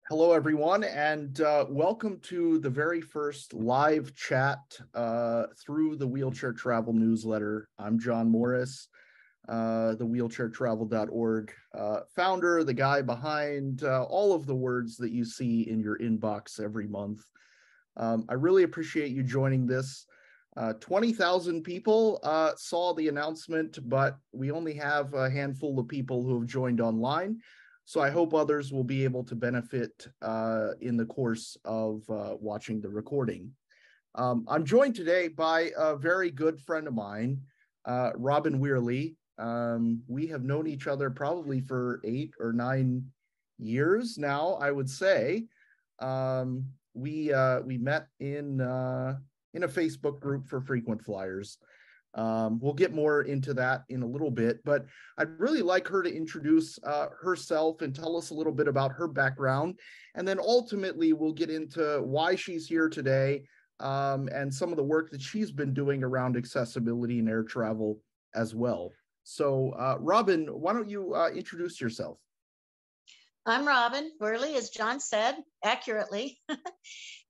Hello, everyone, and welcome to the very first live chat through the WheelchairTravel newsletter. I'm John Morris, the WheelchairTravel.org founder, the guy behind all of the words that you see in your inbox every month. I really appreciate you joining this. 20,000 people saw the announcement, but we only have a handful of people who have joined online. So I hope others will be able to benefit in the course of watching the recording. I'm joined today by a very good friend of mine, Robin Wearley. We have known each other probably for 8 or 9 years now, I would say. We met in a Facebook group for frequent flyers. We'll get more into that in a little bit, but I'd really like her to introduce herself and tell us a little bit about her background. And then ultimately, we'll get into why she's here today and some of the work that she's been doing around accessibility and air travel as well. So, Robin, why don't you introduce yourself? I'm Robin Wearley, as John said, accurately.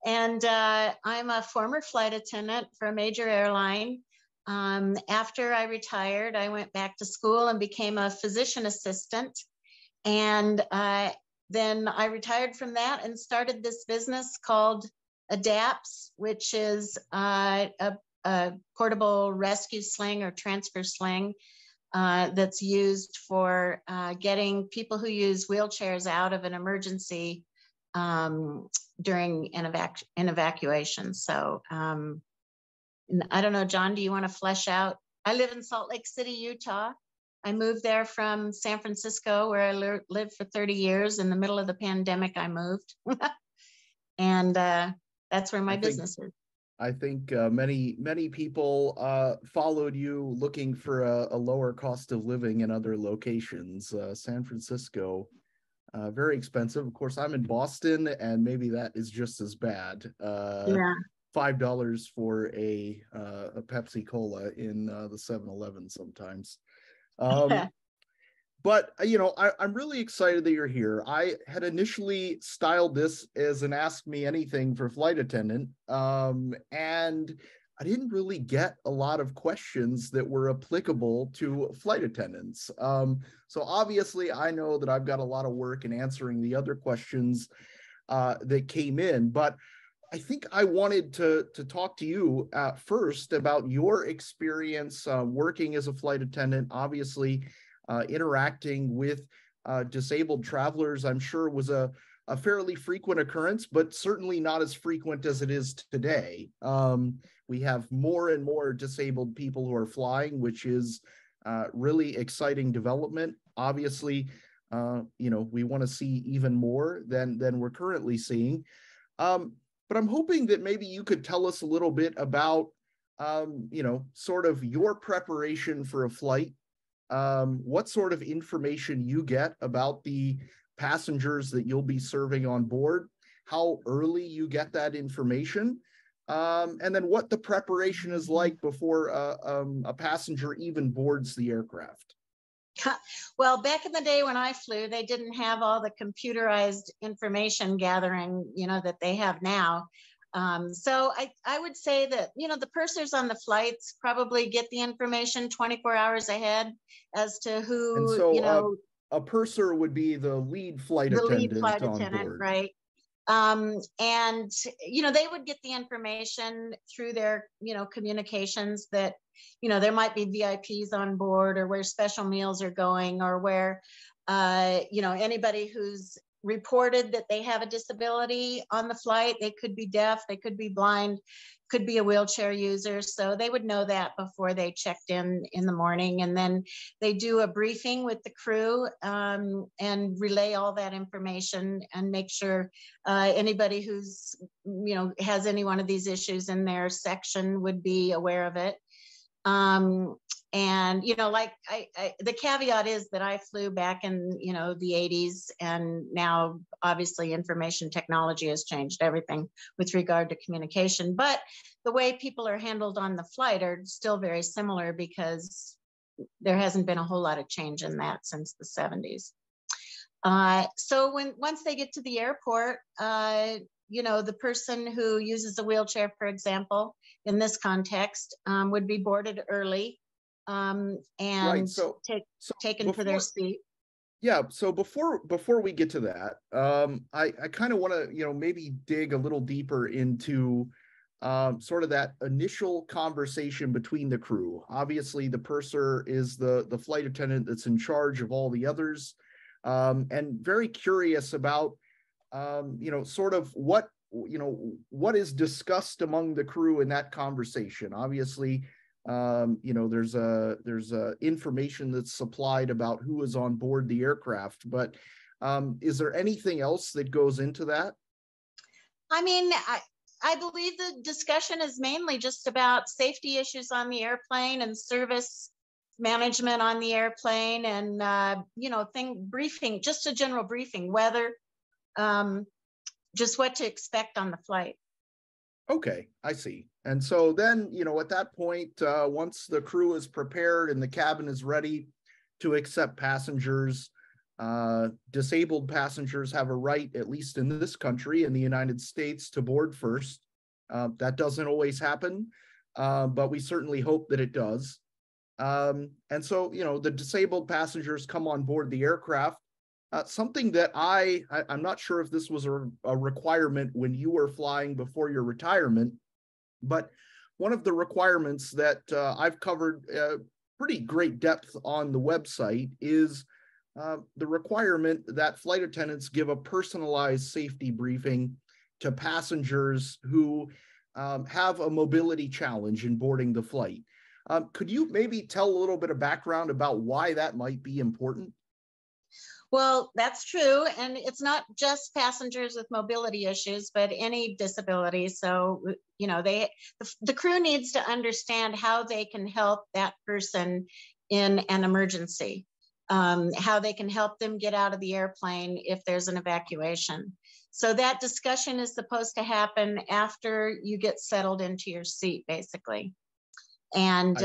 And I'm a former flight attendant for a major airline. After I retired, I went back to school and became a physician assistant. And then I retired from that and started this business called ADAPS, which is a portable rescue sling or transfer sling that's used for getting people who use wheelchairs out of an emergency during an evacuation. So I don't know, John, do you want to flesh out? I live in Salt Lake City, Utah. I moved there from San Francisco, where I lived for 30 years. In the middle of the pandemic, I moved. And that's where my business is. I think many people followed you looking for a lower cost of living in other locations. San Francisco, very expensive. Of course, I'm in Boston, and maybe that is just as bad. Yeah. $5 for a Pepsi Cola in the 7-Eleven sometimes. But, you know, I'm really excited that you're here. I had initially styled this as an Ask Me Anything for flight attendant, and I didn't really get a lot of questions that were applicable to flight attendants. So obviously, I know that I've got a lot of work in answering the other questions that came in, but I think I wanted to talk to you first about your experience working as a flight attendant, obviously interacting with disabled travelers. I'm sure was a fairly frequent occurrence, but certainly not as frequent as it is today. We have more and more disabled people who are flying, which is really exciting development. Obviously, you know, we want to see even more than we're currently seeing. But I'm hoping that maybe you could tell us a little bit about, you know, sort of your preparation for a flight, what sort of information you get about the passengers that you'll be serving on board, how early you get that information, and then what the preparation is like before a passenger even boards the aircraft. Well, back in the day when I flew, they didn't have all the computerized information gathering, you know, that they have now. So I would say that, you know, the pursers on the flights probably get the information 24 hours ahead as to who, and so, you know. A purser would be the lead flight attendant on board. Right. And, you know, they would get the information through their, you know, communications that, you know, there might be VIPs on board or where special meals are going or where, you know, anybody who's reported that they have a disability on the flight, they could be deaf, they could be blind, could be a wheelchair user. So they would know that before they checked in the morning. And then they do a briefing with the crew and relay all that information and make sure anybody who's, you know, has any one of these issues in their section would be aware of it. And, you know, like the caveat is that I flew back in, you know, the 80s, and now obviously information technology has changed everything with regard to communication. But the way people are handled on the flight are still very similar because there hasn't been a whole lot of change in that since the 70s. So once they get to the airport, the person who uses a wheelchair, for example, in this context, would be boarded early, Right. and So taken to their before, seat. yeah. So before we get to that, I kind of want to, maybe dig a little deeper into sort of that initial conversation between the crew. Obviously, the purser is the flight attendant that's in charge of all the others, and very curious about sort of what is discussed among the crew in that conversation. Obviously, there's information that's supplied about who is on board the aircraft, but is there anything else that goes into that? I mean, I believe the discussion is mainly just about safety issues on the airplane and service management on the airplane, and briefing, just a general briefing, weather, just what to expect on the flight. Okay, I see. And so then, at that point, once the crew is prepared and the cabin is ready to accept passengers, disabled passengers have a right, at least in this country, in the United States, to board first. That doesn't always happen, but we certainly hope that it does. And so, the disabled passengers come on board the aircraft. Something that I'm not sure if this was a requirement when you were flying before your retirement, but one of the requirements that I've covered pretty great depth on the website is the requirement that flight attendants give a personalized safety briefing to passengers who have a mobility challenge in boarding the flight. Could you maybe tell a little bit of background about why that might be important? Well, that's true. And it's not just passengers with mobility issues, but any disability. So, the crew needs to understand how they can help that person in an emergency, how they can help them get out of the airplane if there's an evacuation. So that discussion is supposed to happen after you get settled into your seat, basically. And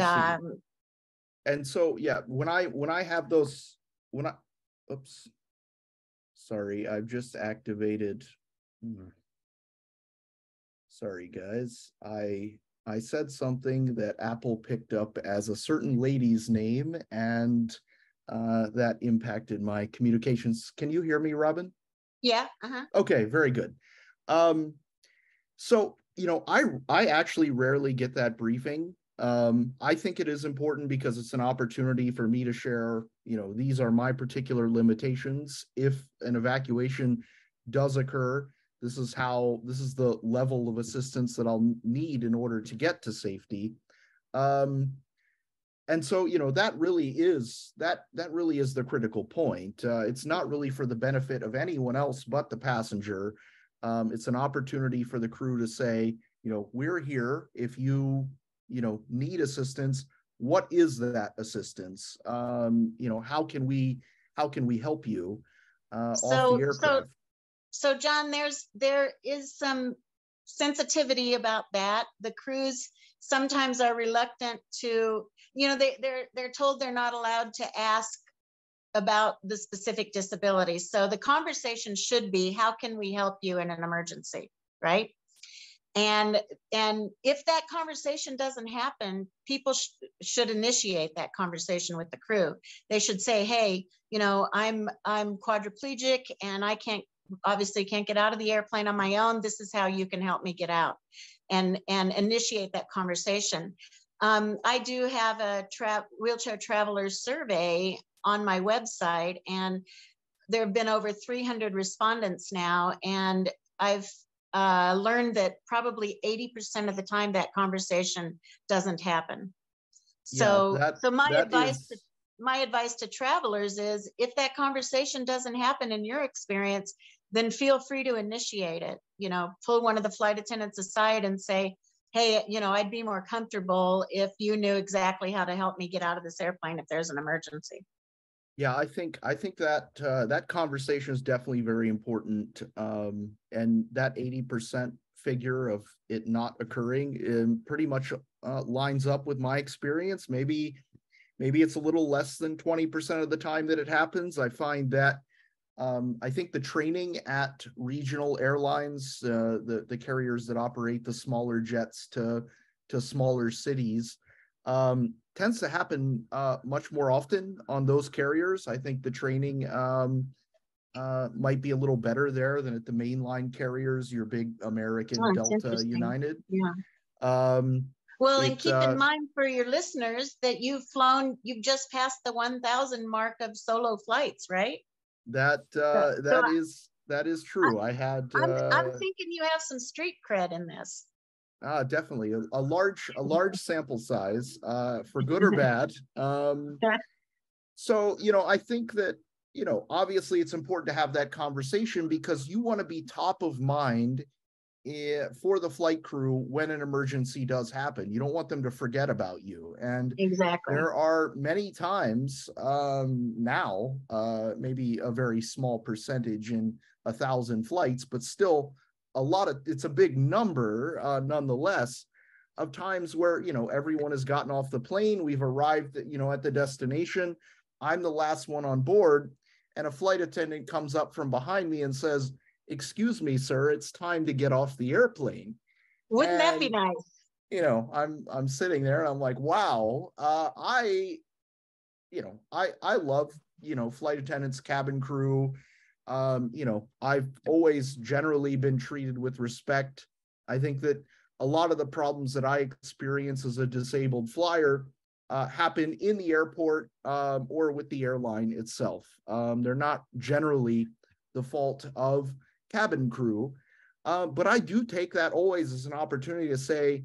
and so, yeah, when I have those, when I oops, sorry, I've just activated. Sorry, guys. I said something that Apple picked up as a certain lady's name, and that impacted my communications. Can you hear me, Robin? Yeah. Uh-huh. Okay, very good. So, I actually rarely get that briefing. I think it is important because it's an opportunity for me to share, these are my particular limitations. If an evacuation does occur, this is the level of assistance that I'll need in order to get to safety. And so, that really is the critical point. It's not really for the benefit of anyone else but the passenger. It's an opportunity for the crew to say, we're here if you need assistance. What is that assistance? How can we help you off the aircraft? So John, there is some sensitivity about that. The crews sometimes are reluctant to, they're told they're not allowed to ask about the specific disability. So the conversation should be, how can we help you in an emergency, right? And if that conversation doesn't happen, people should initiate that conversation with the crew. They should say, hey, I'm quadriplegic and I obviously can't get out of the airplane on my own. This is how you can help me get out, and initiate that conversation. I do have a wheelchair travelers survey on my website, and there have been over 300 respondents now, and I've learned that probably 80% of the time that conversation doesn't happen. So, my advice to travelers is, if that conversation doesn't happen in your experience, then feel free to initiate it. Pull one of the flight attendants aside and say, hey, I'd be more comfortable if you knew exactly how to help me get out of this airplane if there's an emergency. Yeah, I think that that conversation is definitely very important, and that 80% figure of it not occurring pretty much lines up with my experience. Maybe it's a little less than 20% of the time that it happens. I find that I think the training at regional airlines, the carriers that operate the smaller jets to smaller cities, tends to happen much more often on those carriers. I think the training might be a little better there than at the mainline carriers, your big American, Oh, it's Delta, interesting. United. Yeah. Um, Well, and it keep in mind for your listeners that you've just passed the 1,000 mark of solo flights, right? that So, so that is I, true. I had I'm thinking you have some street cred in this. definitely a large sample size, for good or bad. So, I think that, obviously it's important to have that conversation because you want to be top of mind for the flight crew when an emergency does happen. You don't want them to forget about you. And Exactly. there are many times now, maybe a very small percentage in 1,000 flights, but still it's a big number nonetheless, of times where, everyone has gotten off the plane. We've arrived, at the destination. I'm the last one on board. And a flight attendant comes up from behind me and says, "Excuse me, sir, it's time to get off the airplane." Wouldn't that be And nice? I'm sitting there and I'm like, wow, I love, flight attendants, cabin crew. I've always generally been treated with respect. I think that a lot of the problems that I experience as a disabled flyer happen in the airport, or with the airline itself. They're not generally the fault of cabin crew. But I do take that always as an opportunity to say,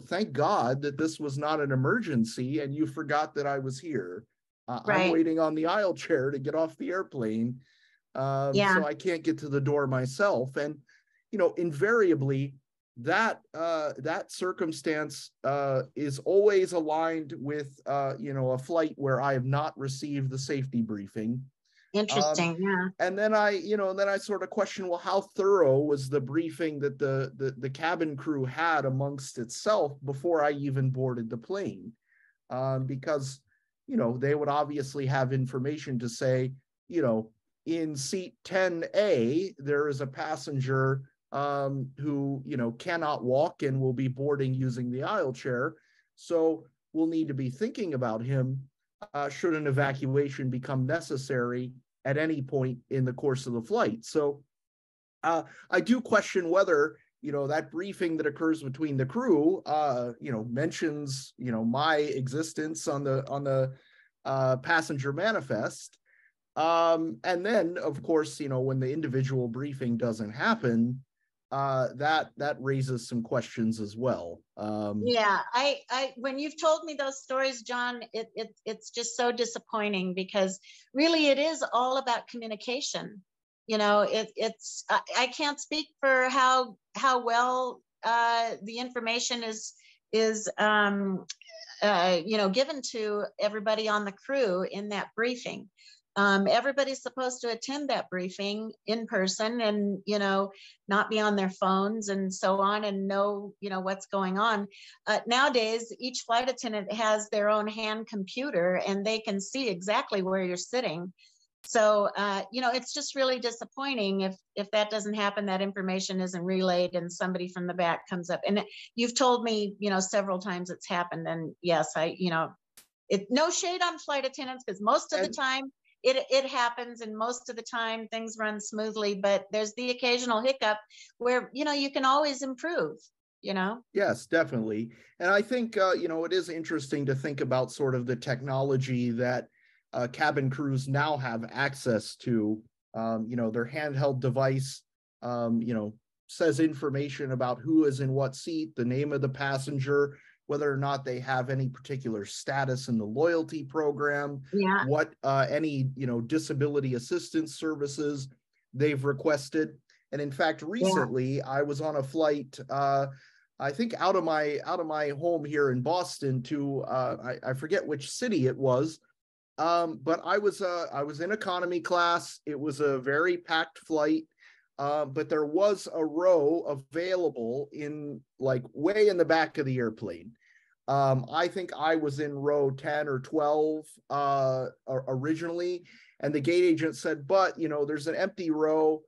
thank God that this was not an emergency and you forgot that I was here. I'm Right. waiting on the aisle chair to get off the airplane. Yeah. So I can't get to the door myself. And, invariably, that circumstance is always aligned with, a flight where I have not received the safety briefing. Interesting. Yeah. And then I sort of question, well, how thorough was the briefing that the cabin crew had amongst itself before I even boarded the plane? Because, they would obviously have information to say, in seat 10A, there is a passenger who, cannot walk and will be boarding using the aisle chair. So we'll need to be thinking about him should an evacuation become necessary at any point in the course of the flight. So I do question whether, that briefing that occurs between the crew, mentions, my existence on the passenger manifest. And then, of course, when the individual briefing doesn't happen, that raises some questions as well. Yeah, when you've told me those stories, John, it's just so disappointing because really it is all about communication. I can't speak for how well the information is given to everybody on the crew in that briefing. Everybody's supposed to attend that briefing in person and, not be on their phones and so on and know, what's going on. Nowadays, each flight attendant has their own hand computer and they can see exactly where you're sitting. So, it's just really disappointing if that doesn't happen, that information isn't relayed and somebody from the back comes up. And you've told me, several times it's happened. And yes, no shade on flight attendants because most of the time it happens and most of the time things run smoothly, but there's the occasional hiccup where, you can always improve, Yes, definitely. And I think, it is interesting to think about sort of the technology that cabin crews now have access to. Their handheld device, says information about who is in what seat, the name of the passenger, whether or not they have any particular status in the loyalty program, Yeah. what any disability assistance services they've requested. And in fact, recently I was on a flight, I think out of my home here in Boston to I forget which city it was, but I was in economy class. It was a very packed flight. But there was a row available in like way in the back of the airplane. I think I was in row 10 or 12 originally, and the gate agent said, but there's an empty row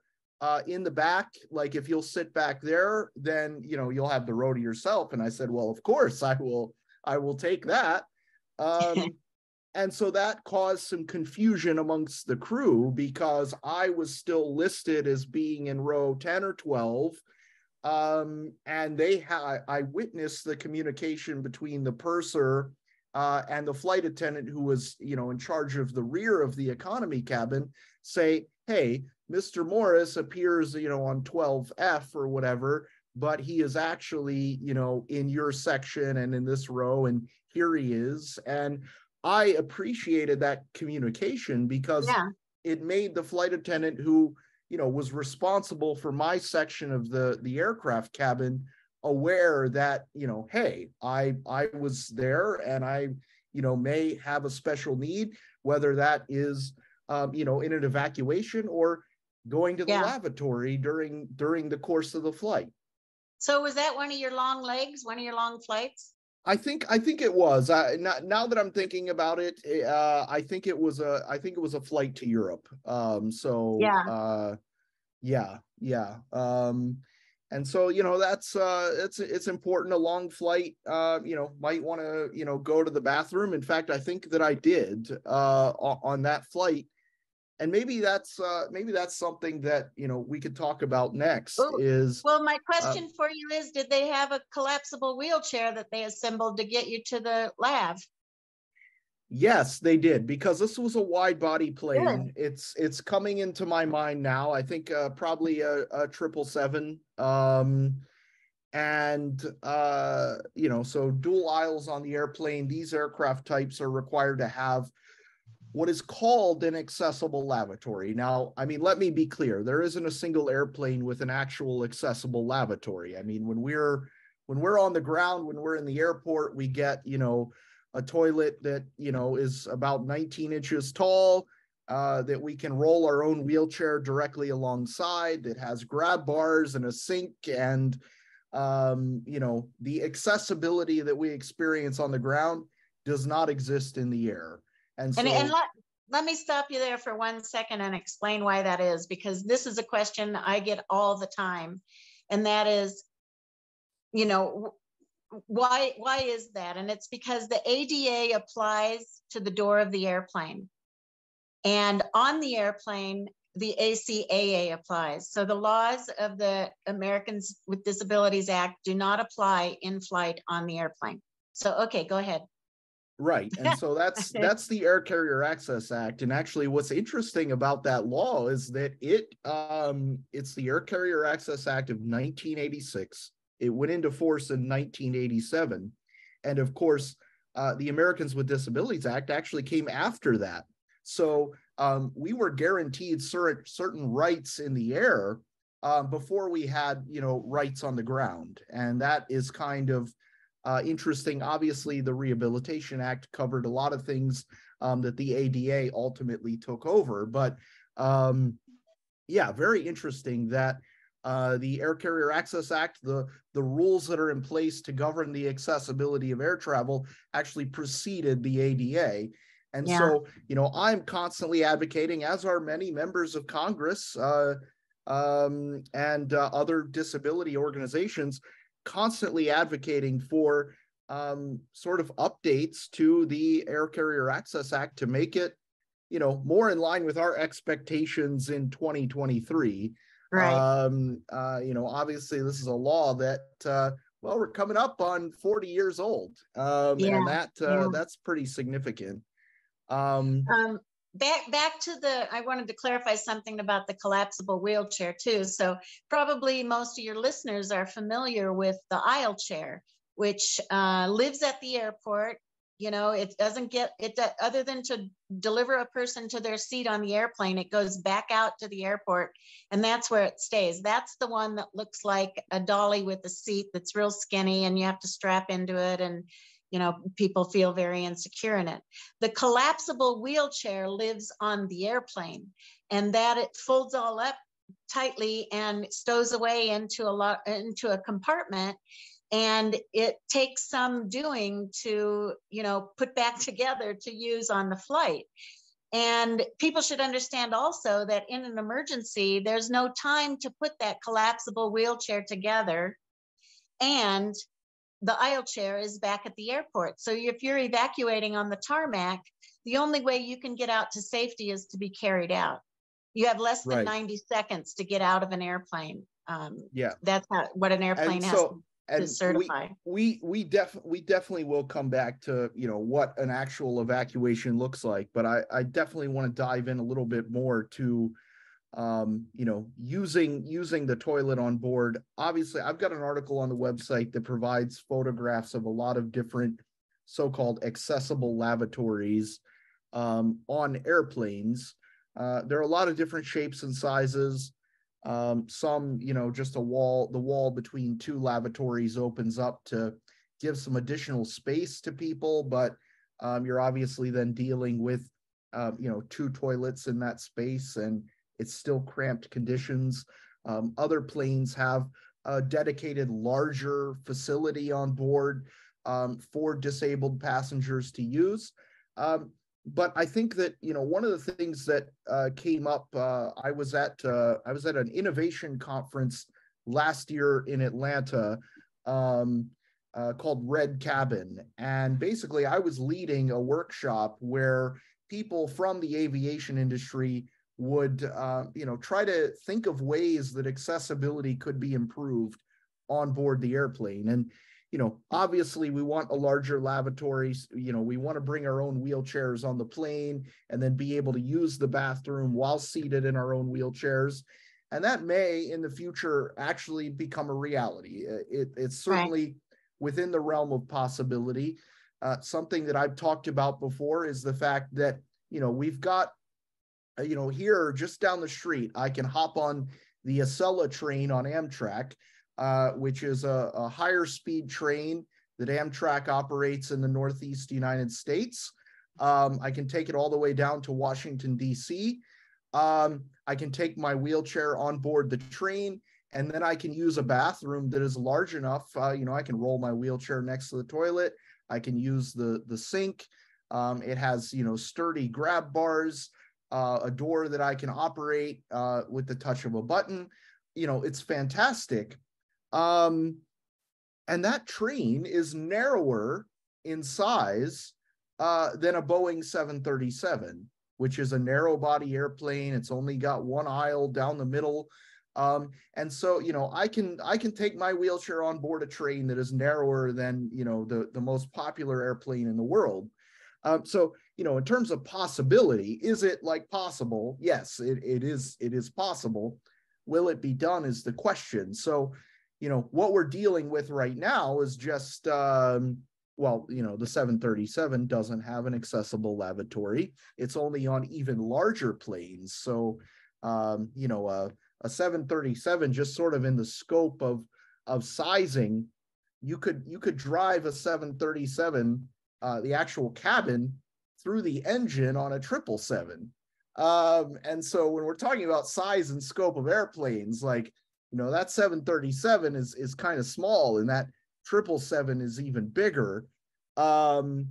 in the back. Like if you'll sit back there, then you'll have the row to yourself. And I said, well, of course I will take that. And so that caused some confusion amongst the crew because I was still listed as being in row 10 or 12. And I witnessed the communication between the purser and the flight attendant who was, in charge of the rear of the economy cabin, say, hey, Mr. Morris appears, on 12F or whatever, but he is actually, in your section and in this row, and here he is. And I appreciated that communication because it made the flight attendant who, was responsible for my section of the aircraft cabin aware that, hey, I was there and I, may have a special need, whether that is, in an evacuation or going to the lavatory during the course of the flight. So was that one of your long legs, one of your long flights? I think it was. Now that I'm thinking about it, I think it was a flight to Europe. And so that's it's important. A long flight, might want to go to the bathroom. In fact, I think that I did on that flight. And maybe that's something that we could talk about next. Well, my question for you is, did they have a collapsible wheelchair that they assembled to get you to the lav? Yes, they did, because this was a wide body plane. Good. It's coming into my mind now. I think probably a 777. So dual aisles on the airplane. These aircraft types are required to have what is called an accessible lavatory. Now, I mean, let me be clear. There isn't a single airplane with an actual accessible lavatory. I mean, when we're on the ground, when we're in the airport, we get, a toilet that, is about 19 inches tall, that we can roll our own wheelchair directly alongside, that has grab bars and a sink, and, the accessibility that we experience on the ground does not exist in the air. And let me stop you there for 1 second and explain why that is, because this is a question I get all the time. And that is, why is that? And it's because the ADA applies to the door of the airplane. And on the airplane, the ACAA applies. So the laws of the Americans with Disabilities Act do not apply in flight on the airplane. So, okay, go ahead. Right. And so that's the Air Carrier Access Act. And actually what's interesting about that law is that it's the Air Carrier Access Act of 1986. It went into force in 1987. And of course, the Americans with Disabilities Act actually came after that. So we were guaranteed certain rights in the air before we had, rights on the ground. And that is kind of interesting. Obviously, the Rehabilitation Act covered a lot of things that the ADA ultimately took over. But very interesting that the Air Carrier Access Act, the rules that are in place to govern the accessibility of air travel actually preceded the ADA. And so, I'm constantly advocating, as are many members of Congress and other disability organizations, constantly advocating for sort of updates to the Air Carrier Access Act to make it, more in line with our expectations in 2023. Right. Obviously this is a law that, we're coming up on 40 years old. And that's pretty significant. Back to I wanted to clarify something about the collapsible wheelchair too. So probably most of your listeners are familiar with the aisle chair, which lives at the airport. It doesn't other than to deliver a person to their seat on the airplane, it goes back out to the airport, and that's where it stays. That's the one that looks like a dolly with a seat that's real skinny, and you have to strap into it, and people feel very insecure in it. The collapsible wheelchair lives on the airplane, and that it folds all up tightly and stows away into a compartment. And it takes some doing to, put back together to use on the flight. And people should understand also that in an emergency, there's no time to put that collapsible wheelchair together. And the aisle chair is back at the airport. So if you're evacuating on the tarmac, the only way you can get out to safety is to be carried out. You have less than 90 seconds to get out of an airplane. Yeah, that's what an airplane has to certify. We definitely will come back to what an actual evacuation looks like, but I definitely want to dive in a little bit more to using the toilet on board. Obviously, I've got an article on the website that provides photographs of a lot of different so-called accessible lavatories on airplanes. There are a lot of different shapes and sizes. Some, just the wall between two lavatories opens up to give some additional space to people, but you're obviously then dealing with, two toilets in that space, and it's still cramped conditions. Other planes have a dedicated larger facility on board for disabled passengers to use. But I think that, one of the things that came up, I was at an innovation conference last year in Atlanta called Red Cabin. And basically I was leading a workshop where people from the aviation industry would, try to think of ways that accessibility could be improved on board the airplane. And obviously we want a larger lavatory. We want to bring our own wheelchairs on the plane and then be able to use the bathroom while seated in our own wheelchairs. And that may in the future actually become a reality. It's certainly within the realm of possibility. Something that I've talked about before is the fact that, we've got, here just down the street, I can hop on the Acela train on Amtrak, which is a higher speed train that Amtrak operates in the Northeast United States. I can take it all the way down to Washington, D.C. I can take my wheelchair on board the train, and then I can use a bathroom that is large enough. I can roll my wheelchair next to the toilet. I can use the sink. It has, sturdy grab bars, a door that I can operate with the touch of a button. It's fantastic. And that train is narrower in size than a Boeing 737, which is a narrow body airplane. It's only got one aisle down the middle. And so, I can take my wheelchair on board a train that is narrower than, the most popular airplane in the world. So, in terms of possibility, is it possible? Yes, it is possible. Will it be done is the question. So, what we're dealing with right now is just, the 737 doesn't have an accessible lavatory. It's only on even larger planes. So, a 737, just sort of in the scope of sizing, you could drive a 737, the actual cabin, through the engine on a 777. And so when we're talking about size and scope of airplanes, that 737 is kind of small, and that 777 is even bigger. And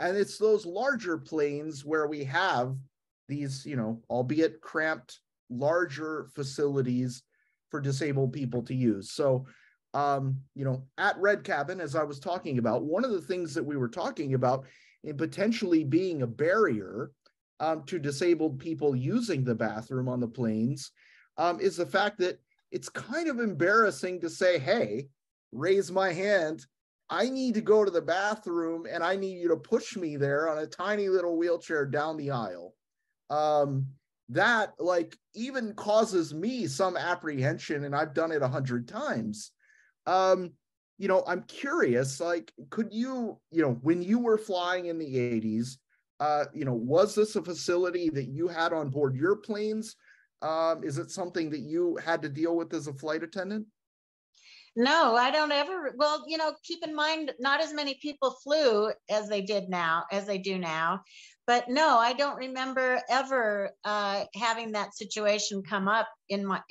it's those larger planes where we have these, albeit cramped, larger facilities for disabled people to use. So, at Red Cabin, as I was talking about, one of the things that we were talking about in potentially being a barrier to disabled people using the bathroom on the planes is the fact that it's kind of embarrassing to say, hey, raise my hand. I need to go to the bathroom and I need you to push me there on a tiny little wheelchair down the aisle. That even causes me some apprehension, and I've done it 100 times. I'm curious, could you, when you were flying in the 80s, was this a facility that you had on board your planes? Is it something that you had to deal with as a flight attendant? No, I don't ever. Well, keep in mind, not as many people flew as they do now. But no, I don't remember ever having that situation come up in my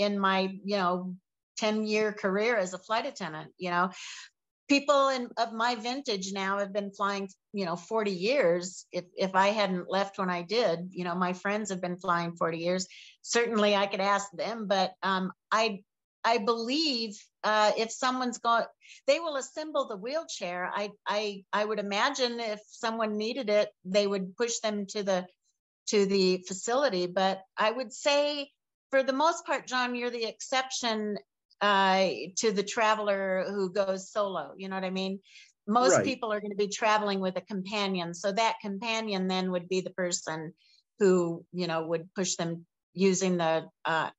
10-year career as a flight attendant. people of my vintage now have been flying, 40 years. If I hadn't left when I did, my friends have been flying 40 years. Certainly I could ask them, but I believe if someone's got, they will assemble the wheelchair. I would imagine if someone needed it, they would push them to the facility. But I would say, for the most part, John, you're the exception to the traveler who goes solo. You know what I mean? Most Right. people are going to be traveling with a companion. So that companion then would be the person who, would push them using the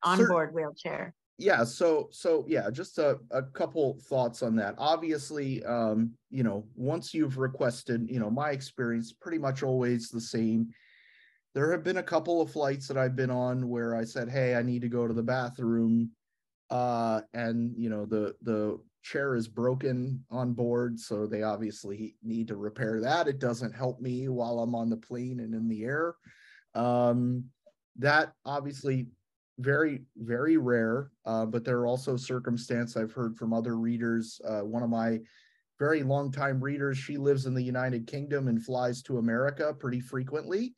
onboard wheelchair. Yeah, so yeah, just a couple thoughts on that. Obviously, once you've requested, my experience pretty much always the same. There have been a couple of flights that I've been on where I said, hey, I need to go to the bathroom, and the chair is broken on board, so they obviously need to repair that. It doesn't help me while I'm on the plane and in the air. That obviously very, very rare, but there are also circumstances I've heard from other readers. One of my very long-time readers, she lives in the United Kingdom and flies to America pretty frequently.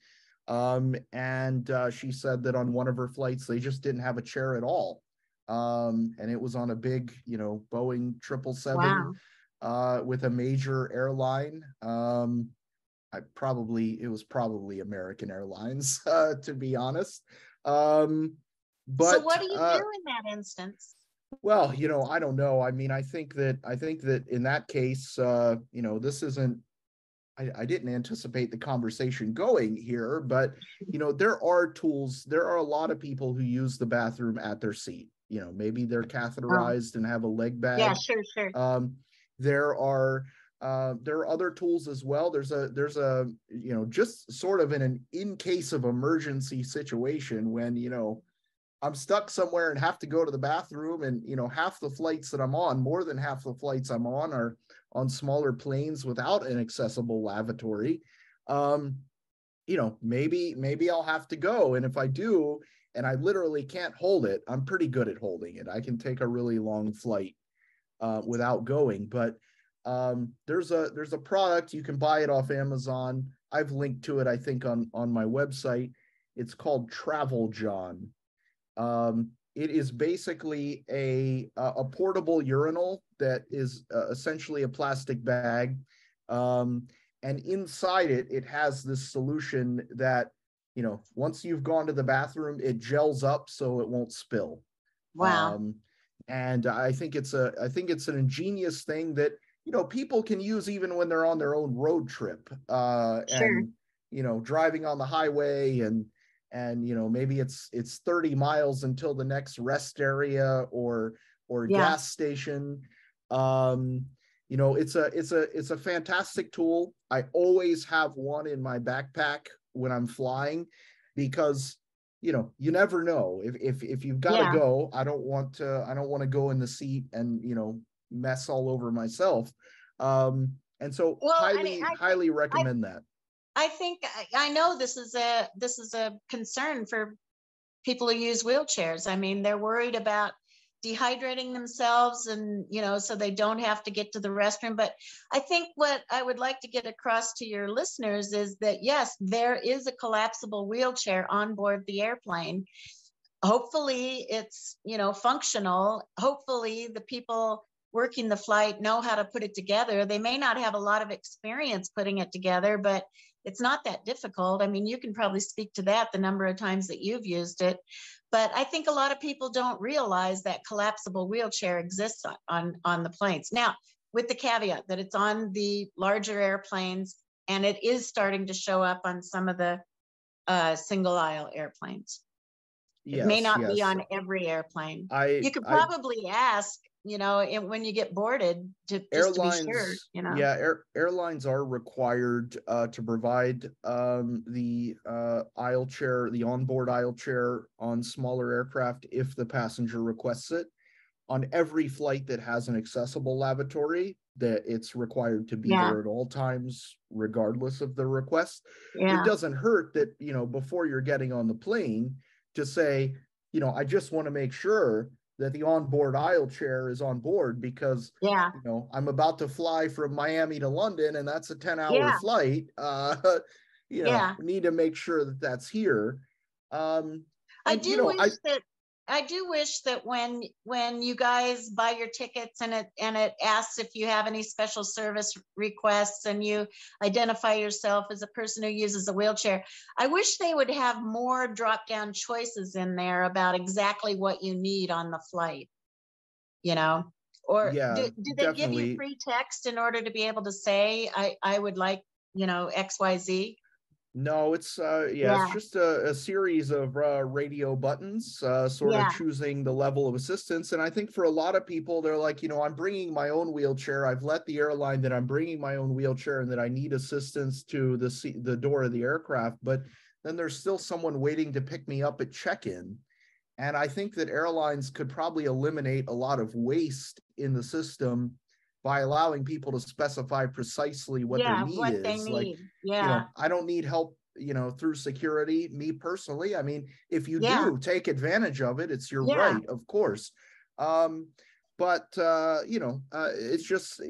And she said that on one of her flights, they just didn't have a chair at all. And it was on a big, Boeing 777 with a major airline. It was probably American Airlines, to be honest. But so what do you do in that instance? Well, I don't know. I mean, I think that in that case, this isn't. I didn't anticipate the conversation going here, but there are tools. There are a lot of people who use the bathroom at their seat. Maybe they're catheterized and have a leg bag. Yeah, sure. There are other tools as well. There's a just sort of in case of emergency situation when I'm stuck somewhere and have to go to the bathroom, and half the flights that I'm on, more than half the flights I'm on, are on smaller planes without an accessible lavatory. Maybe I'll have to go, and if I do and I literally can't hold it, I'm pretty good at holding it. I can take a really long flight without going. But there's a product, you can buy it off Amazon. I've linked to it, I think, on my website. It's called Travel John. It is basically a portable urinal that is essentially a plastic bag. And inside it has this solution that, once you've gone to the bathroom, it gels up so it won't spill. Wow. And I think it's an ingenious thing that, people can use even when they're on their own road trip, Sure. and, driving on the highway, and maybe it's 30 miles until the next rest area or gas station. It's a fantastic tool. I always have one in my backpack when I'm flying, because you never know if you've got to go. I don't want to go in the seat and mess all over myself. And so highly recommend that. I think I know this is a concern for people who use wheelchairs. I mean, they're worried about dehydrating themselves, and so they don't have to get to the restroom. But I think what I would like to get across to your listeners is that yes, there is a collapsible wheelchair on board the airplane. Hopefully it's functional. Hopefully the people working the flight know how to put it together. They may not have a lot of experience putting it together, but it's not that difficult. I mean, you can probably speak to that, the number of times that you've used it. But I think a lot of people don't realize that collapsible wheelchair exists on the planes. Now, with the caveat that it's on the larger airplanes, and it is starting to show up on some of the single aisle airplanes. It may not be on every airplane. You could probably ask, when you get boarded, just to be sure. Yeah, airlines are required to provide the aisle chair, the onboard aisle chair on smaller aircraft if the passenger requests it. On every flight that has an accessible lavatory, that it's required to be there at all times, regardless of the request. It doesn't hurt that, before you're getting on the plane, to say, I just want to make sure that the onboard aisle chair is on board, because Yeah. I'm about to fly from Miami to London, and that's a 10-hour Yeah. flight. Yeah. We need to make sure that that's here. I And do wish that when you guys buy your tickets and it asks if you have any special service requests and you identify yourself as a person who uses a wheelchair, I wish they would have more drop down choices in there about exactly what you need on the flight, or yeah, do they give you definitely. free text in order to be able to say I would like XYZ? No, it's it's Yeah. just a series of radio buttons, sort of Yeah. choosing the level of assistance. And I think for a lot of people, they're like, I'm bringing my own wheelchair. I've let the airline that I'm bringing my own wheelchair and that I need assistance to the door of the aircraft. But then there's still someone waiting to pick me up at check-in. And I think that airlines could probably eliminate a lot of waste in the system by allowing people to specify precisely what their Yeah, need what they is. Like, need. Yeah. I don't need help, through security, me personally. I mean, if you Yeah. do take advantage of it, it's your Yeah. right, of course. But it's just,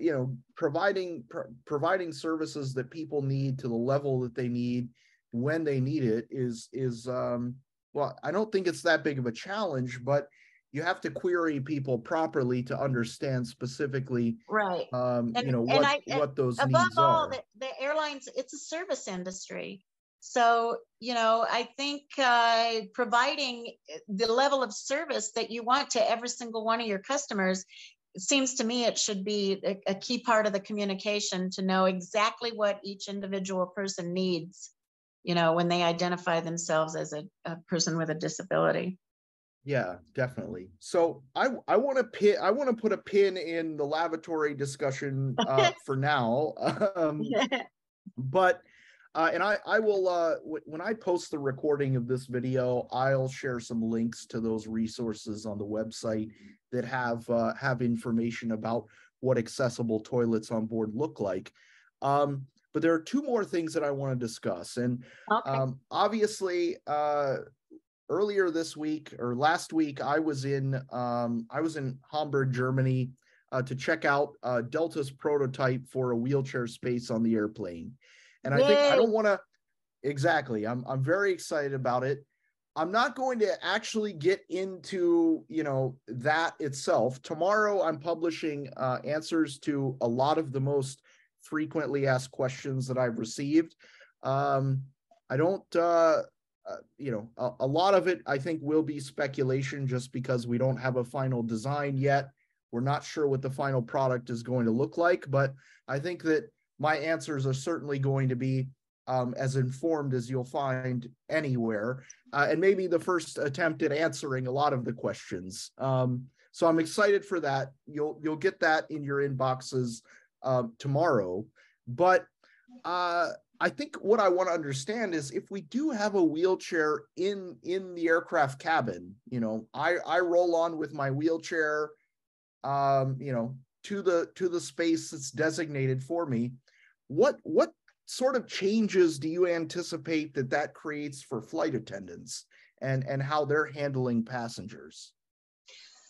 providing services that people need to the level that they need when they need it is well, I don't think it's that big of a challenge, but you have to query people properly to understand specifically, Right. what those Above needs all, are. the airlines, it's a service industry. So, I think providing the level of service that you want to every single one of your customers, it seems to me it should be a key part of the communication to know exactly what each individual person needs, when they identify themselves as a person with a disability. Yeah, definitely. So I want to put a pin in the lavatory discussion for now. But and I will when I post the recording of this video, I'll share some links to those resources on the website that have information about what accessible toilets on board look like. But there are two more things that I want to discuss, and Okay. obviously, earlier this week or last week, I was in Hamburg, Germany, to check out Delta's prototype for a wheelchair space on the airplane. And I think I Yay. don't want to exactly. I'm very excited about it. I'm not going to actually get into that itself. Tomorrow, I'm publishing answers to a lot of the most frequently asked questions that I've received. I don't. A lot of it, I think, will be speculation just because we don't have a final design yet. We're not sure what the final product is going to look like, but I think that my answers are certainly going to be as informed as you'll find anywhere, and maybe the first attempt at answering a lot of the questions. So I'm excited for that. You'll get that in your inboxes tomorrow. But I think what I want to understand is if we do have a wheelchair in the aircraft cabin, I roll on with my wheelchair, to the space that's designated for me. What sort of changes do you anticipate that creates for flight attendants and how they're handling passengers?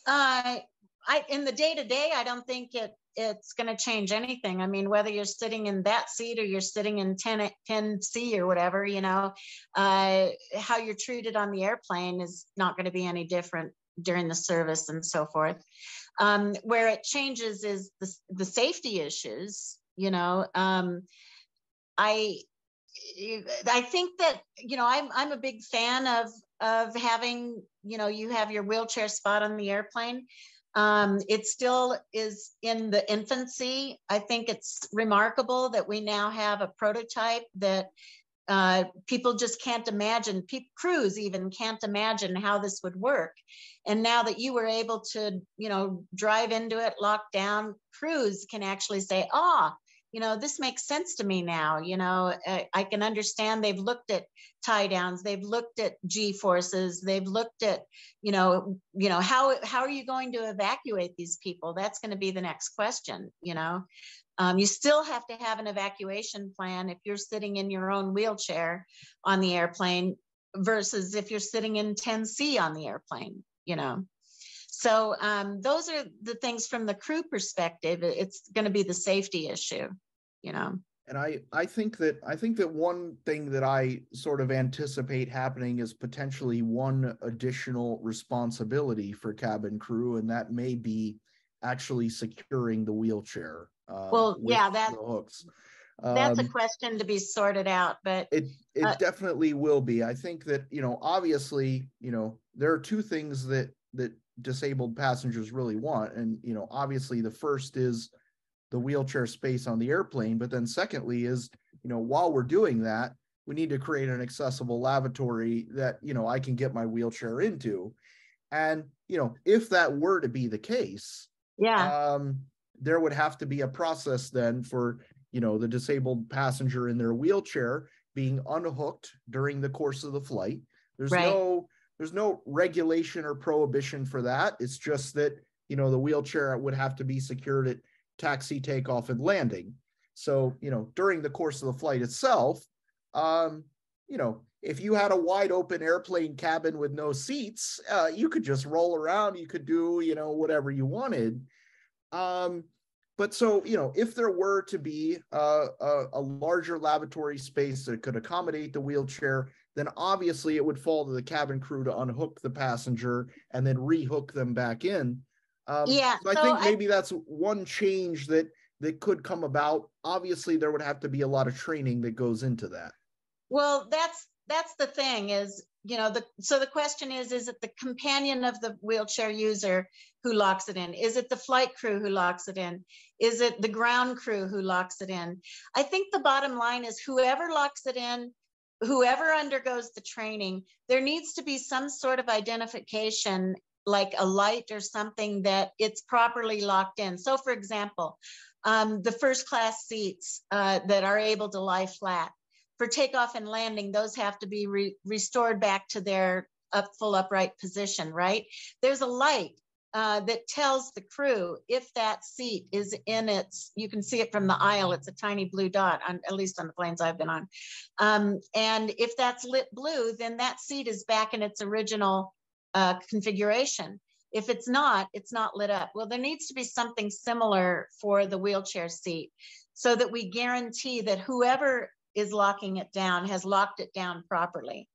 In the day-to-day, I don't think it's going to change anything. I mean, whether you're sitting in that seat or you're sitting in 10C or whatever, how you're treated on the airplane is not going to be any different during the service and so forth. Where it changes is the safety issues. I think that I'm a big fan of having you have your wheelchair spot on the airplane. It still is in the infancy. I think it's remarkable that we now have a prototype that people just can't imagine. Crews even can't imagine how this would work. And now that you were able to, drive into it, lock down, crews can actually say, this makes sense to me now. I can understand. They've looked at tie downs. They've looked at G forces. They've looked at, how are you going to evacuate these people? That's going to be the next question. You still have to have an evacuation plan if you're sitting in your own wheelchair on the airplane versus if you're sitting in 10C on the airplane. So those are the things from the crew perspective. It's going to be the safety issue, you know. And I think that one thing that I sort of anticipate happening is potentially one additional responsibility for cabin crew, and that may be actually securing the wheelchair Well, with yeah, the hooks. that's a question to be sorted out, but it definitely will be. I think that, obviously, there are two things that disabled passengers really want, and obviously the first is the wheelchair space on the airplane, but then secondly is, while we're doing that, we need to create an accessible lavatory that I can get my wheelchair into. And if that were to be the case, yeah, there would have to be a process then for the disabled passenger in their wheelchair being unhooked during the course of the flight. There's right. no regulation or prohibition for that. It's just that the wheelchair would have to be secured at taxi, takeoff, and landing. So during the course of the flight itself, if you had a wide open airplane cabin with no seats, you could just roll around. You could do whatever you wanted. But so, if there were to be a larger lavatory space that could accommodate the wheelchair, then obviously it would fall to the cabin crew to unhook the passenger and then rehook them back in. Yeah, so I think maybe that's one change that could come about. Obviously, there would have to be a lot of training that goes into that. Well, that's the thing is, so the question is it the companion of the wheelchair user who locks it in? Is it the flight crew who locks it in? Is it the ground crew who locks it in? I think the bottom line is whoever locks it in, whoever undergoes the training, there needs to be some sort of identification, like a light or something that it's properly locked in. So for example, the first class seats that are able to lie flat, for takeoff and landing, those have to be restored back to their full upright position, right? There's a light that tells the crew if that seat is in its, you can see it from the aisle, it's a tiny blue dot, at least on the planes I've been on. And if that's lit blue, then that seat is back in its original configuration. If it's not lit up. Well, there needs to be something similar for the wheelchair seat so that we guarantee that whoever is locking it down has locked it down properly.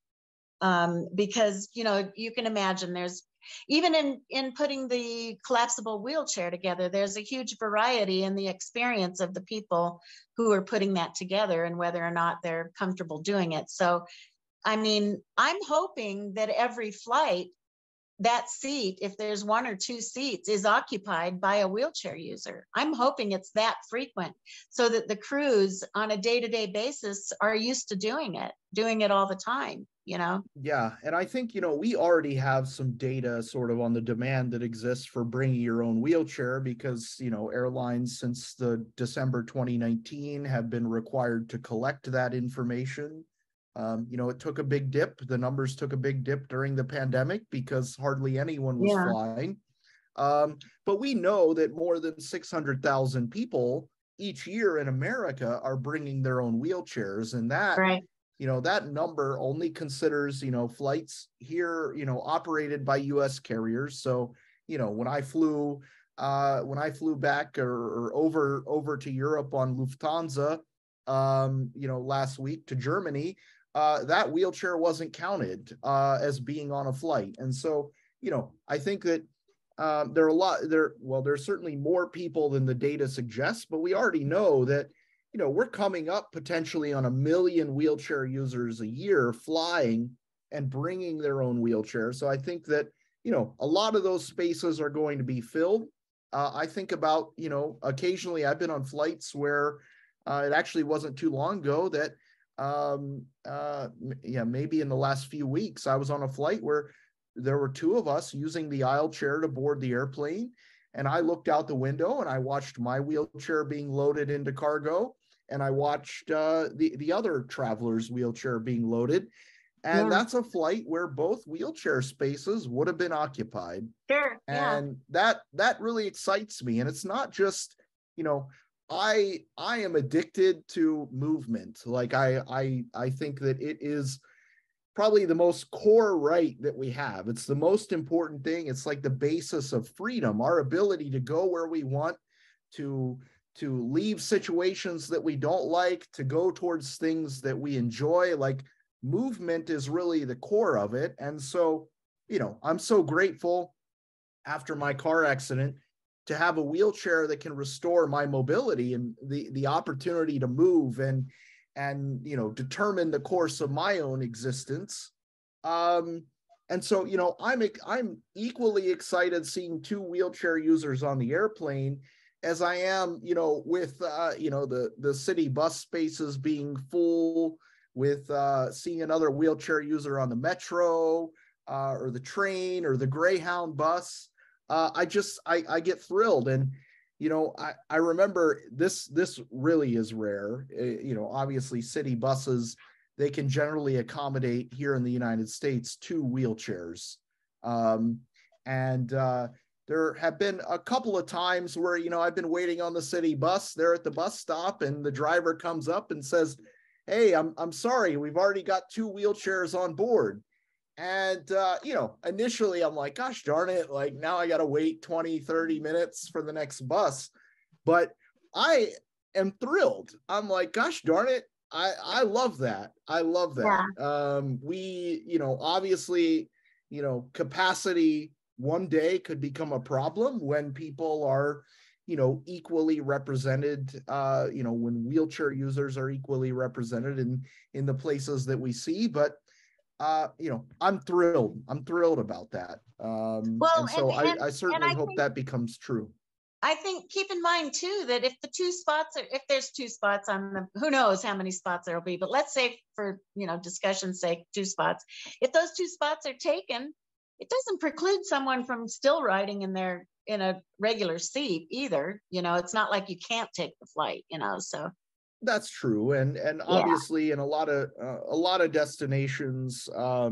Because, you can imagine there's, even in putting the collapsible wheelchair together, there's a huge variety in the experience of the people who are putting that together and whether or not they're comfortable doing it. So, I mean, I'm hoping that every flight, that seat, if there's one or two seats, is occupied by a wheelchair user. I'm hoping it's that frequent so that the crews on a day-to-day basis are used to doing it all the time, Yeah. And I think, we already have some data sort of on the demand that exists for bringing your own wheelchair because, airlines since the December 2019 have been required to collect that information. It took a big dip. The numbers took a big dip during the pandemic because hardly anyone was flying. But we know that more than 600,000 people each year in America are bringing their own wheelchairs. And that, right. That number only considers, flights here, operated by US carriers. So, when I flew back or over to Europe on Lufthansa, last week to Germany, that wheelchair wasn't counted as being on a flight. And so, I think that there's certainly more people than the data suggests, but we already know that, we're coming up potentially on 1 million wheelchair users a year flying and bringing their own wheelchair. So I think that, a lot of those spaces are going to be filled. I think about, occasionally I've been on flights where it actually wasn't too long ago that maybe in the last few weeks, I was on a flight where there were two of us using the aisle chair to board the airplane. And I looked out the window and I watched my wheelchair being loaded into cargo. And I watched the other traveler's wheelchair being loaded. And that's a flight where both wheelchair spaces would have been occupied. Sure. And that really excites me. And it's not just, I am addicted to movement. Like I think that it is probably the most core right that we have. It's the most important thing. It's like the basis of freedom, our ability to go where we want, to leave situations that we don't like, to go towards things that we enjoy. Like, movement is really the core of it. And so, I'm so grateful after my car accident to have a wheelchair that can restore my mobility and the opportunity to move and determine the course of my own existence. And so, I'm equally excited seeing two wheelchair users on the airplane as I am, with the city bus spaces being full, with seeing another wheelchair user on the metro or the train or the Greyhound bus. I get thrilled. And I remember this really is rare. Obviously city buses, they can generally accommodate here in the United States 2 wheelchairs. There have been a couple of times where, I've been waiting on the city bus there at the bus stop, and the driver comes up and says, "Hey, I'm sorry, we've already got 2 wheelchairs on board." And, initially I'm like, gosh darn it, like now I got to wait 20, 30 minutes for the next bus. But I am thrilled. I'm like, gosh darn it. I love that. I love that. We, obviously, capacity one day could become a problem when people are, equally represented, when wheelchair users are equally represented in the places that we see. But I'm thrilled. I'm thrilled about that. Well, and so and I certainly I hope think, that becomes true. I think keep in mind too that if the 2 spots are, if there's 2 spots on the, who knows how many spots there'll be, but let's say for discussion's sake, 2 spots. If those 2 spots are taken, it doesn't preclude someone from still riding in a regular seat either. It's not like you can't take the flight. So That's true. And obviously in a lot of destinations, I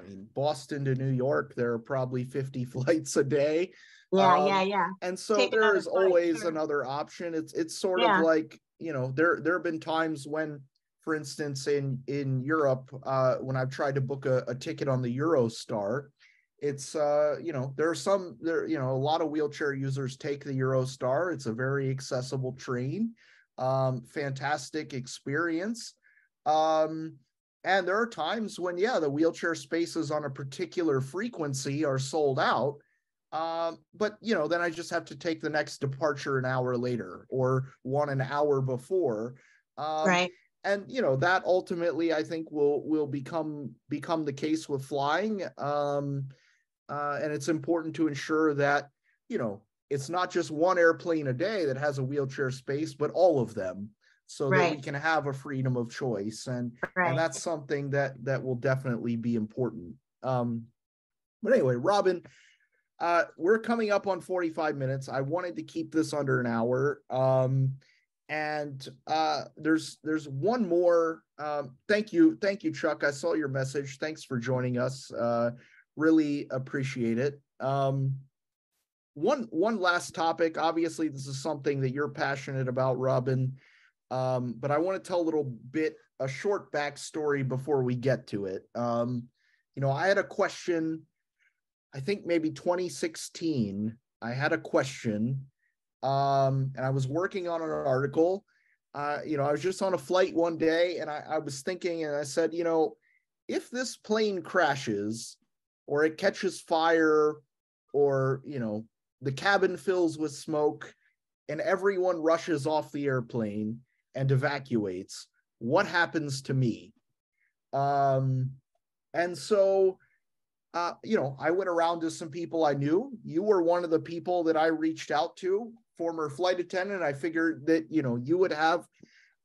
mean, Boston to New York, there are probably 50 flights a day. Yeah. And so Take there another is flight, always sure. another option. It's sort of Yeah. like, there have been times when, for instance, in Europe, when I've tried to book a ticket on the Eurostar, it's there are a lot of wheelchair users take the Eurostar. It's a very accessible train. Fantastic experience. And there are times when, the wheelchair spaces on a particular frequency are sold out. But, then I just have to take the next departure an hour later or one an hour before. Right. And, that ultimately, I think will become the case with flying. And it's important to ensure that, it's not just one airplane a day that has a wheelchair space, but all of them, so that we can have a freedom of choice. And that's something that will definitely be important. But anyway, Robin, we're coming up on 45 minutes. I wanted to keep this under an hour. And there's one more. Thank you, Chuck. I saw your message. Thanks for joining us. Really appreciate it. One last topic. Obviously, this is something that you're passionate about, Robin. But I want to tell a short backstory before we get to it. I had a question, I think maybe 2016. I had a question, and I was working on an article. I was just on a flight one day, and I was thinking, and I said, if this plane crashes or it catches fire, or, the cabin fills with smoke and everyone rushes off the airplane and evacuates, what happens to me? And so, I went around to some people I knew. You were one of the people that I reached out to, former flight attendant. I figured that, you would have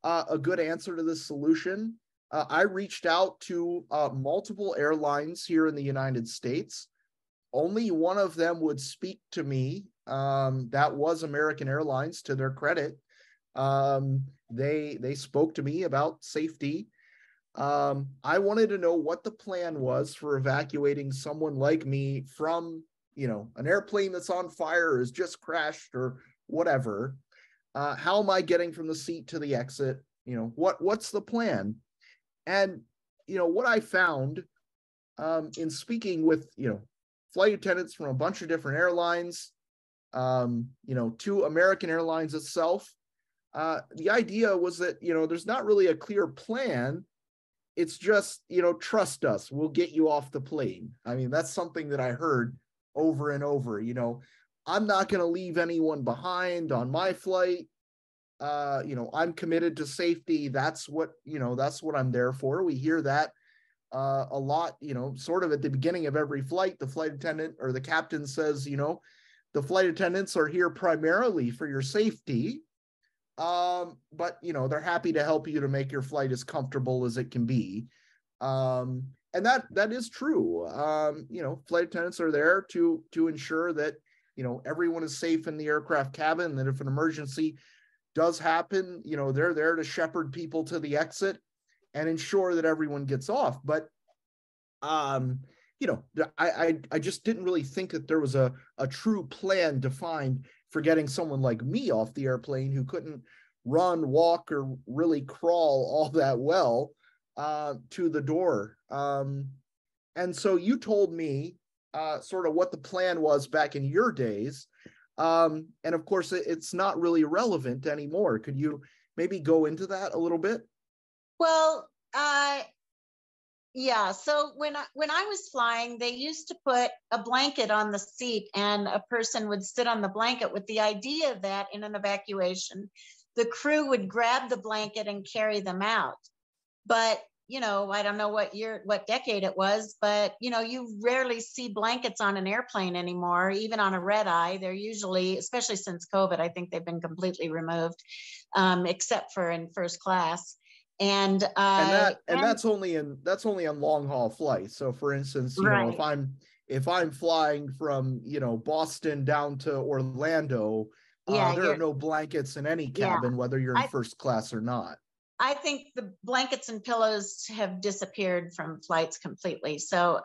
a good answer to this solution. I reached out to multiple airlines here in the United States. Only one of them would speak to me. That was American Airlines, to their credit. They spoke to me about safety. I wanted to know what the plan was for evacuating someone like me from, an airplane that's on fire or has just crashed or whatever. How am I getting from the seat to the exit? What's the plan? And what I found in speaking with, flight attendants from a bunch of different airlines, to American Airlines itself, the idea was that, there's not really a clear plan. It's just, trust us, we'll get you off the plane. I mean, that's something that I heard over and over. I'm not going to leave anyone behind on my flight. I'm committed to safety. That's what I'm there for. We hear that a lot, sort of at the beginning of every flight. The flight attendant or the captain says, the flight attendants are here primarily for your safety. But they're happy to help you to make your flight as comfortable as it can be. And that is true. Flight attendants are there to ensure that, everyone is safe in the aircraft cabin, that if an emergency does happen, they're there to shepherd people to the exit and ensure that everyone gets off. But I just didn't really think that there was a true plan defined for getting someone like me off the airplane who couldn't run, walk, or really crawl all that well to the door. And so you told me sort of what the plan was back in your days. And of course, it's not really relevant anymore. Could you maybe go into that a little bit? Well, yeah. So when I was flying, they used to put a blanket on the seat and a person would sit on the blanket with the idea that in an evacuation, the crew would grab the blanket and carry them out. But, I don't know what decade it was, but, you rarely see blankets on an airplane anymore, even on a red eye. They're usually, especially since COVID, I think they've been completely removed, except for in first class. And that's only on long haul flights. So for instance, right. if I'm flying from, Boston down to Orlando, there are no blankets in any cabin, whether you're in first class or not. I think the blankets and pillows have disappeared from flights completely. So,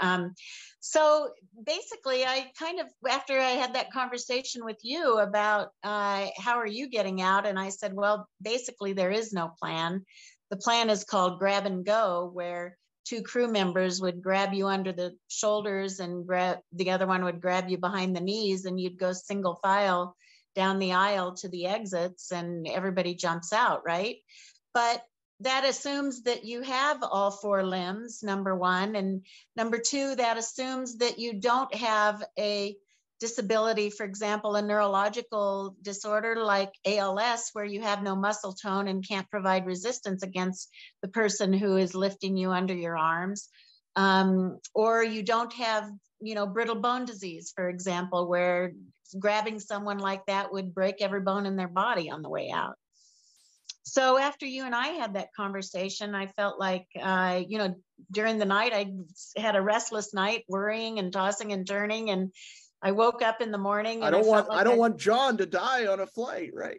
so basically, I kind of, after I had that conversation with you about how are you getting out, and I said, well, basically there is no plan. The plan is called grab and go, where two crew members would grab you under the shoulders and the other one would grab you behind the knees, and you'd go single file down the aisle to the exits, and everybody jumps out, right? But that assumes that you have all four limbs, number one. And number two, that assumes that you don't have a disability, for example, a neurological disorder like ALS, where you have no muscle tone and can't provide resistance against the person who is lifting you under your arms. Or you don't have, brittle bone disease, for example, where grabbing someone like that would break every bone in their body on the way out. So after you and I had that conversation, I felt like, during the night, I had a restless night, worrying and tossing and turning. And I woke up in the morning and I don't want John to die on a flight, right?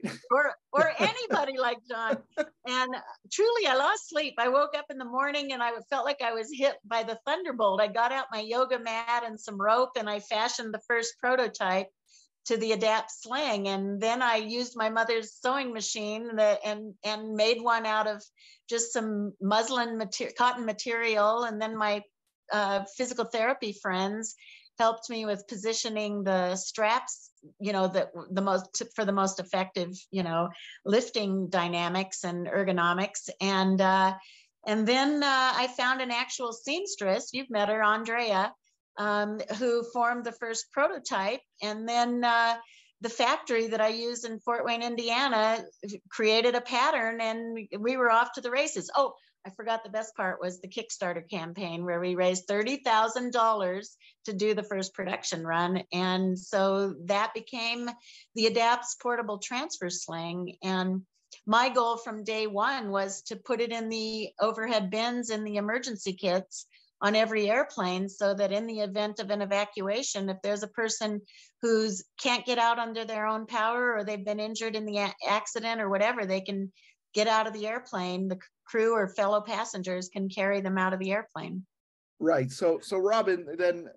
Or anybody like John. And truly, I lost sleep. I woke up in the morning and I felt like I was hit by the thunderbolt. I got out my yoga mat and some rope and I fashioned the first prototype to the Adapt sling. And then I used my mother's sewing machine and made one out of just some cotton material. And then my physical therapy friends helped me with positioning the straps, for the most effective, lifting dynamics and ergonomics. And then I found an actual seamstress. You've met her, Andrea, who formed the first prototype. And then the factory that I use in Fort Wayne, Indiana, created a pattern and we were off to the races. Oh, I forgot the best part was the Kickstarter campaign where we raised $30,000 to do the first production run. And so that became the Adapt's portable transfer sling. And my goal from day one was to put it in the overhead bins in the emergency kits on every airplane, so that in the event of an evacuation, if there's a person who's can't get out under their own power, or they've been injured in the accident or whatever, they can get out of the airplane. The crew or fellow passengers can carry them out of the airplane. Right. So Robin, then,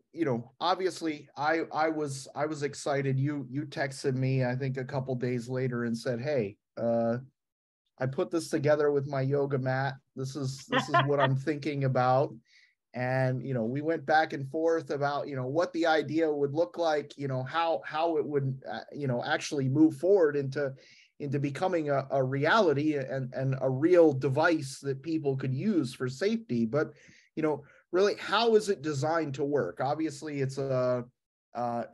obviously I was excited. You texted me, I think a couple days later, and said, hey, I put this together with my yoga mat. this is what I'm thinking about. And we went back and forth about what the idea would look like, how it would actually move forward into becoming a reality and a real device that people could use for safety. But really, how is it designed to work? Obviously, it's a well,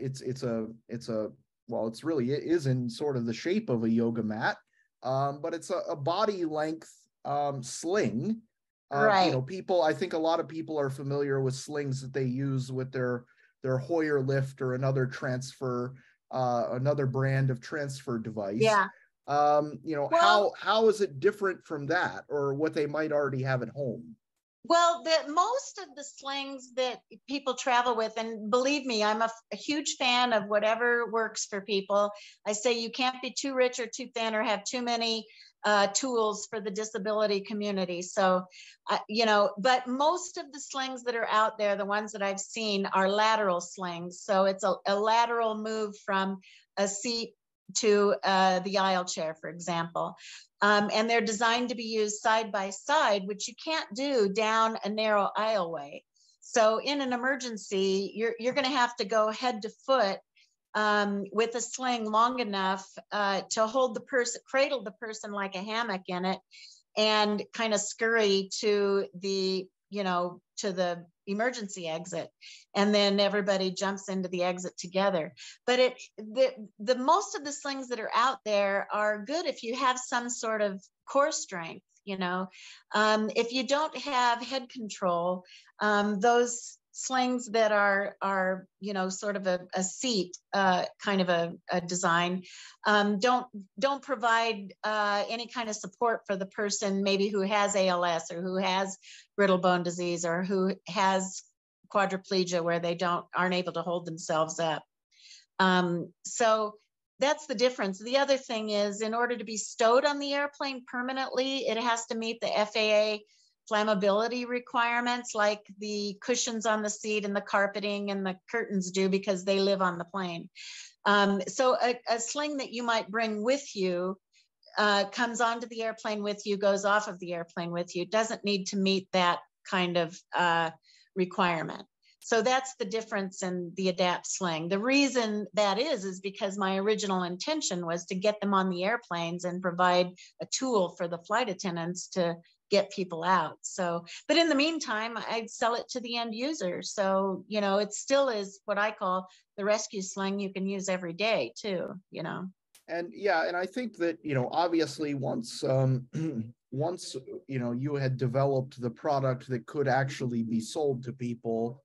it is in sort of the shape of a yoga mat, but it's a body length sling. Right. I think a lot of people are familiar with slings that they use with their Hoyer lift or another brand of transfer device. Yeah. Well, How is it different from that or what they might already have at home? Well, most of the slings that people travel with, and believe me, I'm a huge fan of whatever works for people. I say you can't be too rich or too thin or have too many tools for the disability community. So, but most of the slings that are out there, the ones that I've seen, are lateral slings. So it's a lateral move from a seat to the aisle chair, for example. And they're designed to be used side by side, which you can't do down a narrow aisleway. So in an emergency, you're going to have to go head to foot with a sling long enough to hold the person, cradle the person like a hammock in it, and kind of scurry to the emergency exit, and then everybody jumps into the exit together. But the most of the slings that are out there are good if you have some sort of core strength. If you don't have head control, those slings that are sort of a seat kind of a design don't provide any kind of support for the person maybe who has ALS or who has brittle bone disease or who has quadriplegia where they aren't able to hold themselves up. So that's the difference. The other thing is, in order to be stowed on the airplane permanently, it has to meet the FAA flammability requirements, like the cushions on the seat and the carpeting and the curtains do, because they live on the plane. So a sling that you might bring with you comes onto the airplane with you, goes off of the airplane with you. It doesn't need to meet that kind of requirement. So that's the difference in the ADAPT sling. The reason that is because my original intention was to get them on the airplanes and provide a tool for the flight attendants to get people out. So, but in the meantime, I'd sell it to the end user. So, it still is what I call the rescue sling you can use every day too, And yeah, and I think that, obviously once you had developed the product that could actually be sold to people,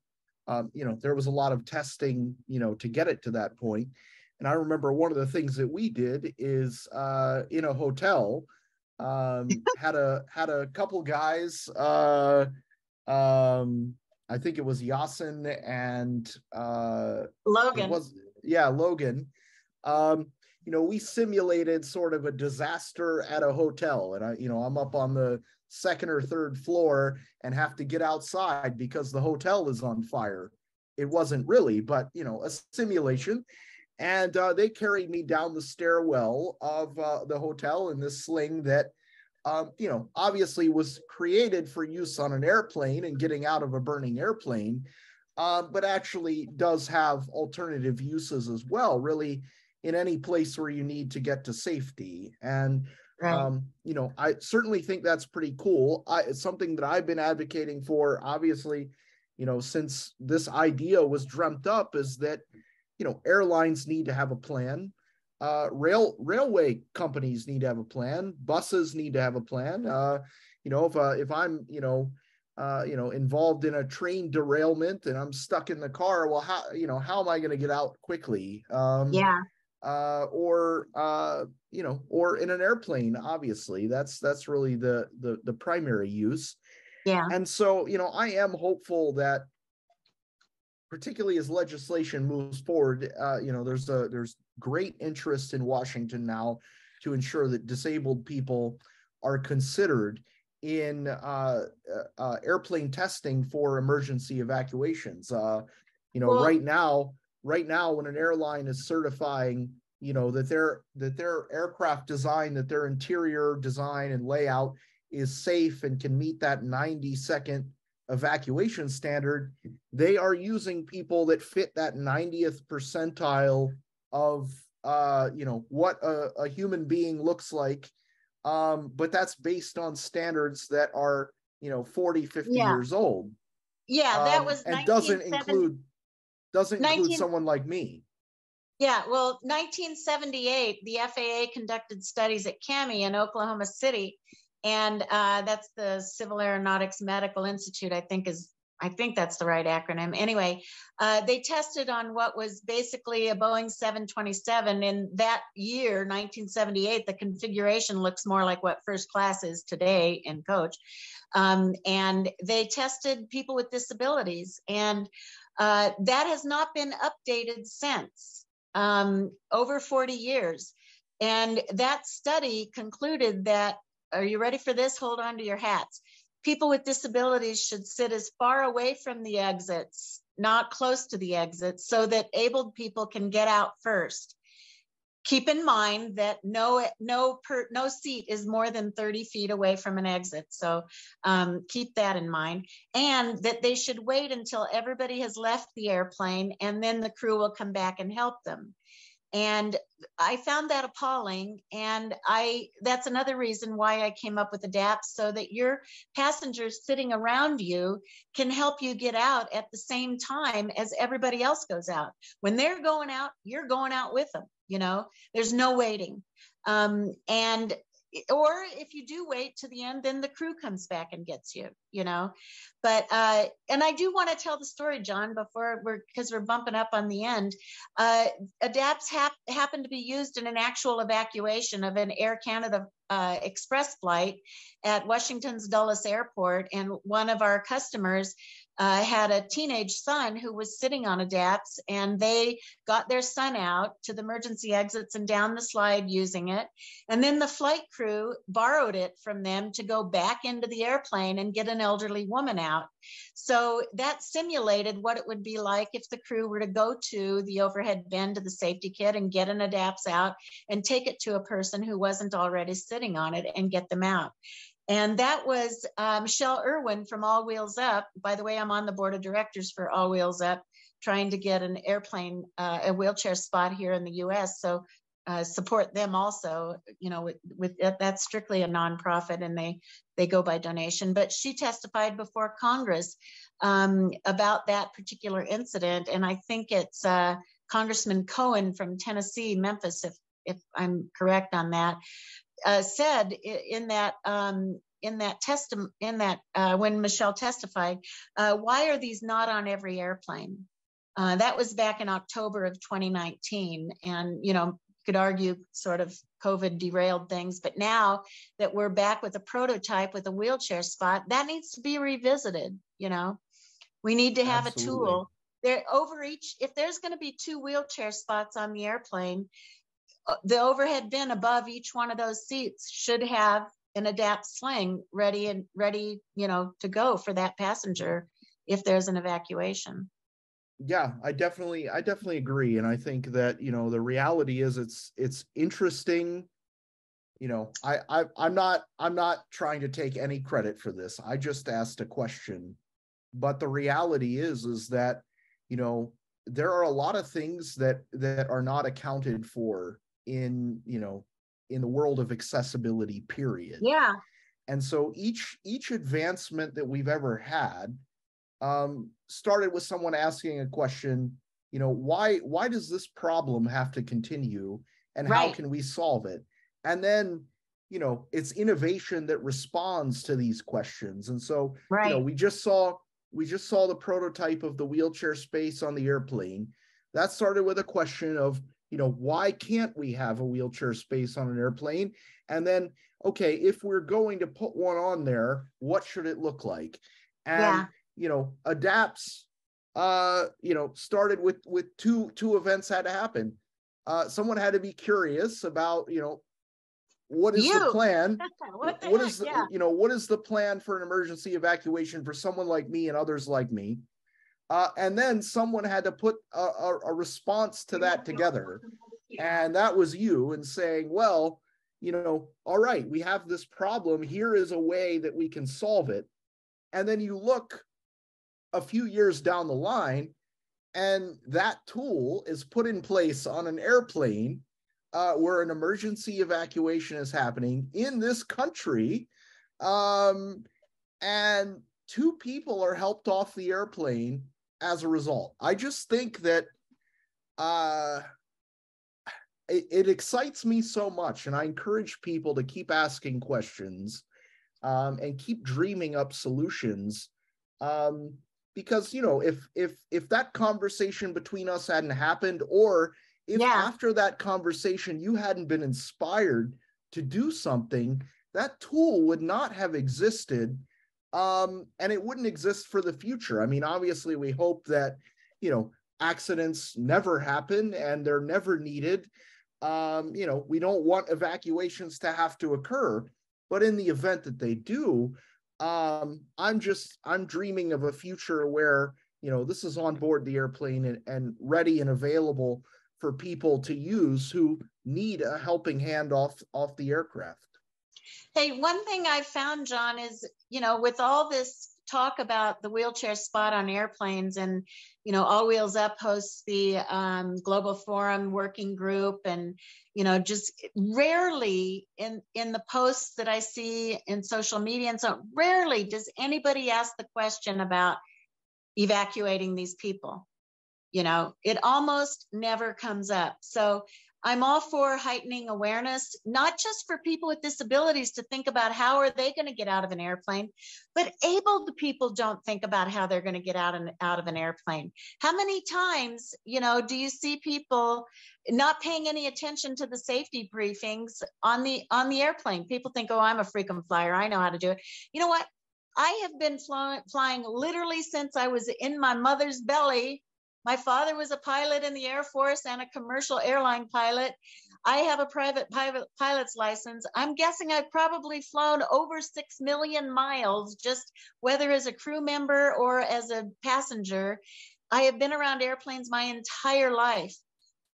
there was a lot of testing, to get it to that point. And I remember one of the things that we did is in a hotel, had a couple guys, I think it was Yasin and Logan. Logan. We simulated sort of a disaster at a hotel, and I'm up on the second or third floor and have to get outside because the hotel is on fire. It wasn't really, but a simulation. And they carried me down the stairwell of the hotel in this sling that, obviously was created for use on an airplane and getting out of a burning airplane, but actually does have alternative uses as well, really, in any place where you need to get to safety. And, right. I certainly think that's pretty cool. It's something that I've been advocating for, obviously, since this idea was dreamt up, is that, airlines need to have a plan. Railway companies need to have a plan. Buses need to have a plan. If I'm, involved in a train derailment and I'm stuck in the car, well, how am I going to get out quickly? Yeah. Or in an airplane, obviously, that's really the primary use. Yeah. And so, I am hopeful that, particularly as legislation moves forward, there's great interest in Washington now to ensure that disabled people are considered in airplane testing for emergency evacuations. Well, right now, when an airline is certifying, that their aircraft design, that their interior design and layout is safe and can meet that 90-second evacuation standard, they are using people that fit that 90th percentile of what a human being looks like. But that's based on standards that are 40, 50 Yeah. years old. Yeah, that was And 1970. doesn't include someone like me. Yeah, well, 1978, the FAA conducted studies at CAMI in Oklahoma City, and that's the Civil Aeronautics Medical Institute, I think that's the right acronym. Anyway, they tested on what was basically a Boeing 727. In that year, 1978, the configuration looks more like what first class is today in coach. And they tested people with disabilities, and that has not been updated since. Over 40 years. And that study concluded that, are you ready for this? Hold on to your hats. People with disabilities should sit as far away from the exits, not close to the exits, so that abled people can get out first. Keep in mind that no seat is more than 30 feet away from an exit. So keep that in mind. And that they should wait until everybody has left the airplane, and then the crew will come back and help them. And I found that appalling. And that's another reason why I came up with ADAPT, so that your passengers sitting around you can help you get out at the same time as everybody else goes out. When they're going out, you're going out with them. There's no waiting. Or if you do wait to the end, then the crew comes back and gets you, But, and I do want to tell the story, John, because we're bumping up on the end. ADAPTs happened to be used in an actual evacuation of an Air Canada express flight at Washington's Dulles Airport. And one of our customers had a teenage son who was sitting on ADAPTs, and they got their son out to the emergency exits and down the slide using it. And then the flight crew borrowed it from them to go back into the airplane and get an elderly woman out. So that simulated what it would be like if the crew were to go to the overhead bin to the safety kit and get an ADAPTs out and take it to a person who wasn't already sitting on it and get them out. And that was Michelle Irwin from All Wheels Up. By the way, I'm on the board of directors for All Wheels Up, trying to get an airplane, a wheelchair spot here in the US. So support them also, with that's strictly a nonprofit, and they go by donation. But she testified before Congress about that particular incident. And I think it's Congressman Cohen from Tennessee, Memphis, if I'm correct on that. Said in that when Michelle testified, why are these not on every airplane? That was back in October of 2019, and could argue sort of COVID derailed things, but now that we're back with a prototype with a wheelchair spot, that needs to be revisited. We need to have Absolutely. a tool there over each. If there's going to be 2 wheelchair spots on the airplane, the overhead bin above each one of those seats should have an ADAPT sling ready to go for that passenger if there's an evacuation. Yeah, I definitely agree. And I think that, the reality is it's interesting. I'm not trying to take any credit for this. I just asked a question. But the reality is that, there are a lot of things that are not accounted for in the world of accessibility, period. Yeah. And so each advancement that we've ever had started with someone asking a question, why does this problem have to continue, and how can we solve it? And then, it's innovation that responds to these questions. And so, we just saw the prototype of the wheelchair space on the airplane. That started with a question of, why can't we have a wheelchair space on an airplane? And then, okay, if we're going to put one on there, what should it look like? And, ADAPTs, started with two events had to happen. Someone had to be curious about, what is the plan? What is the plan for an emergency evacuation for someone like me and others like me? And then someone had to put a response to that together. And that was you, and saying, well, all right, we have this problem. Here is a way that we can solve it. And then you look a few years down the line, and that tool is put in place on an airplane where an emergency evacuation is happening in this country. And 2 people are helped off the airplane as a result. I just think that it excites me so much, and I encourage people to keep asking questions and keep dreaming up solutions. Because if that conversation between us hadn't happened, or if after that conversation you hadn't been inspired to do something, that tool would not have existed, and it wouldn't exist for the future. I mean, obviously, we hope that accidents never happen and they're never needed. We don't want evacuations to have to occur, but in the event that they do, I'm dreaming of a future where this is on board the airplane and ready and available for people to use who need a helping hand off the aircraft. Hey, one thing I found, John, is with all this talk about the wheelchair spot on airplanes, and All Wheels Up hosts the Global Forum Working Group, and just rarely in the posts that I see in social media, and so rarely does anybody ask the question about evacuating these people. It almost never comes up. So I'm all for heightening awareness, not just for people with disabilities to think about how are they going to get out of an airplane, but able people don't think about how they're going to get out of an airplane. How many times, do you see people not paying any attention to the safety briefings on the airplane? People think, oh, I'm a frequent flyer, I know how to do it. You know what? I have been flying literally since I was in my mother's belly. My father was a pilot in the Air Force and a commercial airline pilot. I have a private pilot's license. I'm guessing I've probably flown over 6 million miles, just whether as a crew member or as a passenger. I have been around airplanes my entire life.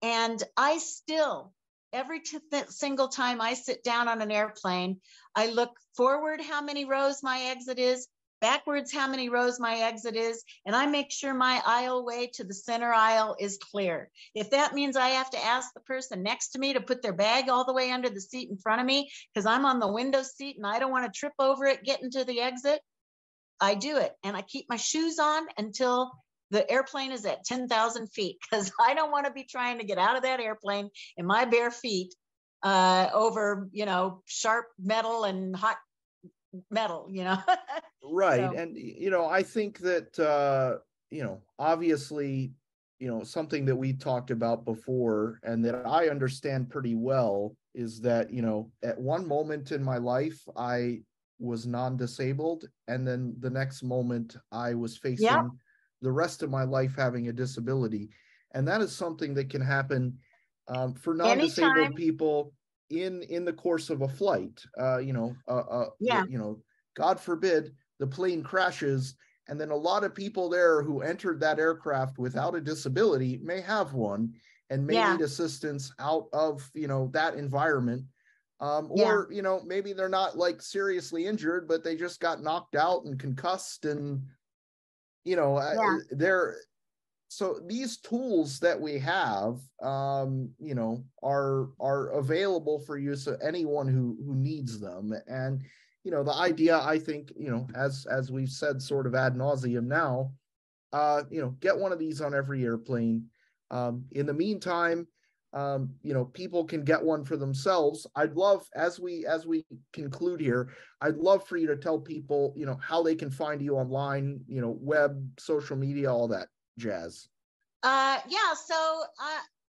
And I still, every single time I sit down on an airplane, I look forward how many rows my exit is, backwards how many rows my exit is, and I make sure my aisleway to the center aisle is clear. If that means I have to ask the person next to me to put their bag all the way under the seat in front of me because I'm on the window seat and I don't want to trip over it getting to the exit, I do it. And I keep my shoes on until the airplane is at 10,000 feet because I don't want to be trying to get out of that airplane in my bare feet over, sharp metal and hot metal, Right. So. And I think that obviously something that we talked about before and that I understand pretty well is that at one moment in my life I was non-disabled, and then the next moment I was facing the rest of my life having a disability, and that is something that can happen for non-disabled Anytime. people in the course of a flight. God forbid the plane crashes, and then a lot of people there who entered that aircraft without a disability may have one and may need assistance out of that environment, or maybe they're not like seriously injured, but they just got knocked out and concussed, and they're so these tools that we have are available for use of anyone who needs them. And the idea, I think, as we've said sort of ad nauseum now, get one of these on every airplane. In the meantime, people can get one for themselves. I'd love, as we conclude here, I'd love for you to tell people, how they can find you online, web, social media, all that jazz. So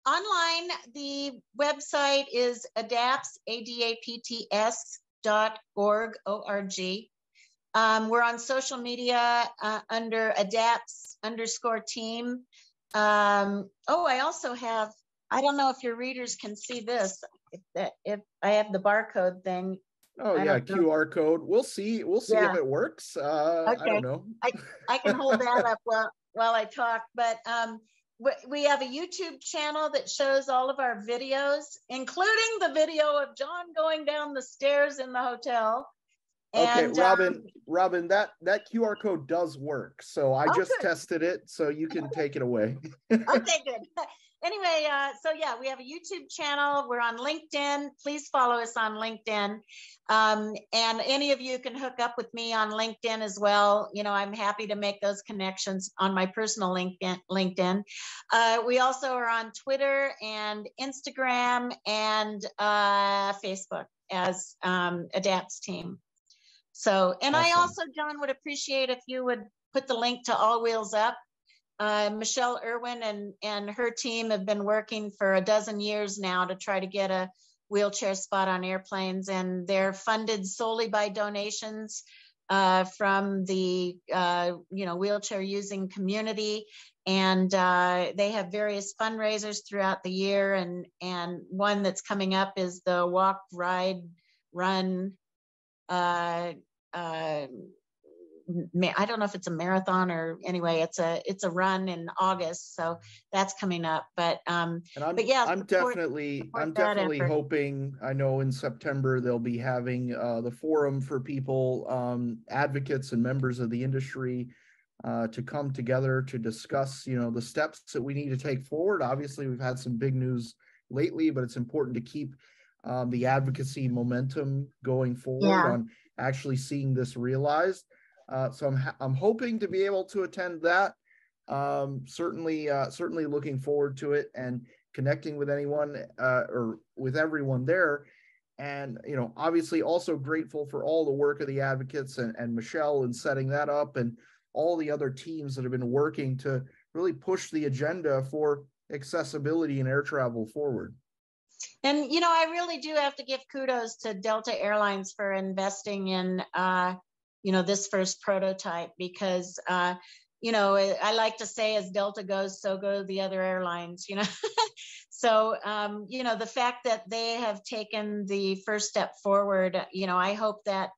online, the website is adapts, adapts.org. We're on social media under adapts_team. I also have, I don't know if your readers can see this, if I have the barcode thing. Oh yeah, QR code. We'll see if it works. Okay. I don't know. I can hold that up while I talk, but we have a YouTube channel that shows all of our videos, including the video of John going down the stairs in the hotel. Okay, And Robin, that QR code does work. So I just good. tested it, so you can take it away. Okay, good. Anyway, so yeah, we have a YouTube channel. We're on LinkedIn. Please follow us on LinkedIn. And any of you can hook up with me on LinkedIn as well. You know, I'm happy to make those connections on my personal LinkedIn. We also are on Twitter and Instagram and Facebook as Adapt's team. So, and awesome. I also, John, would appreciate if you would put the link to All Wheels Up. Michelle Irwin and her team have been working for 12 years now to try to get a wheelchair spot on airplanes, and they're funded solely by donations from the wheelchair using community, and they have various fundraisers throughout the year, and one that's coming up is the Walk, Ride, Run. I don't know if it's a marathon or anyway, it's a run in August, so that's coming up. But yeah, I'm definitely hoping. I know in September they'll be having the forum for people, advocates and members of the industry, to come together to discuss, the steps that we need to take forward. Obviously, we've had some big news lately, but it's important to keep the advocacy momentum going forward on actually seeing this realized. So I'm hoping to be able to attend that. Certainly looking forward to it and connecting with anyone or with everyone there. And, obviously also grateful for all the work of the advocates and Michelle in setting that up, and all the other teams that have been working to really push the agenda for accessibility in air travel forward. And, I really do have to give kudos to Delta Airlines for investing in this first prototype, because, I like to say, as Delta goes, so go the other airlines, So, the fact that they have taken the first step forward, I hope that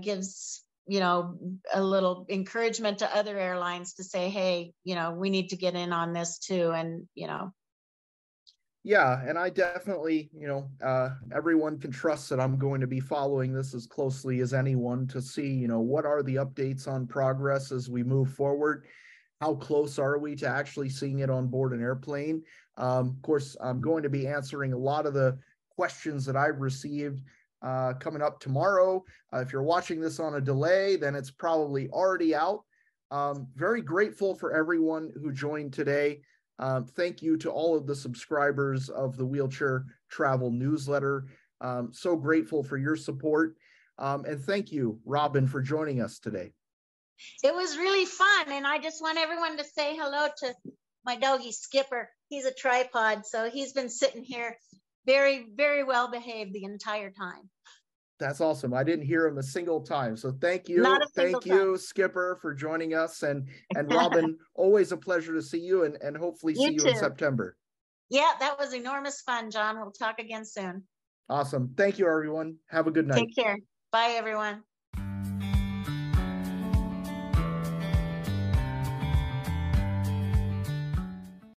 gives, a little encouragement to other airlines to say, hey, we need to get in on this too. And, Yeah, and I definitely, everyone can trust that I'm going to be following this as closely as anyone to see, what are the updates on progress as we move forward? How close are we to actually seeing it on board an airplane? Of course, I'm going to be answering a lot of the questions that I've received coming up tomorrow. If you're watching this on a delay, then it's probably already out. Very grateful for everyone who joined today. Thank you to all of the subscribers of the Wheelchair Travel newsletter. So grateful for your support. And thank you, Robin, for joining us today. It was really fun. And I just want everyone to say hello to my doggy Skipper. He's a tripod, so he's been sitting here very, very well behaved the entire time. That's awesome. I didn't hear him a single time. So thank you. Thank you, Skipper, for joining us. And Robin, always a pleasure to see you, and hopefully see you in September. Yeah, that was enormous fun, John. We'll talk again soon. Awesome. Thank you, everyone. Have a good night. Take care. Bye, everyone.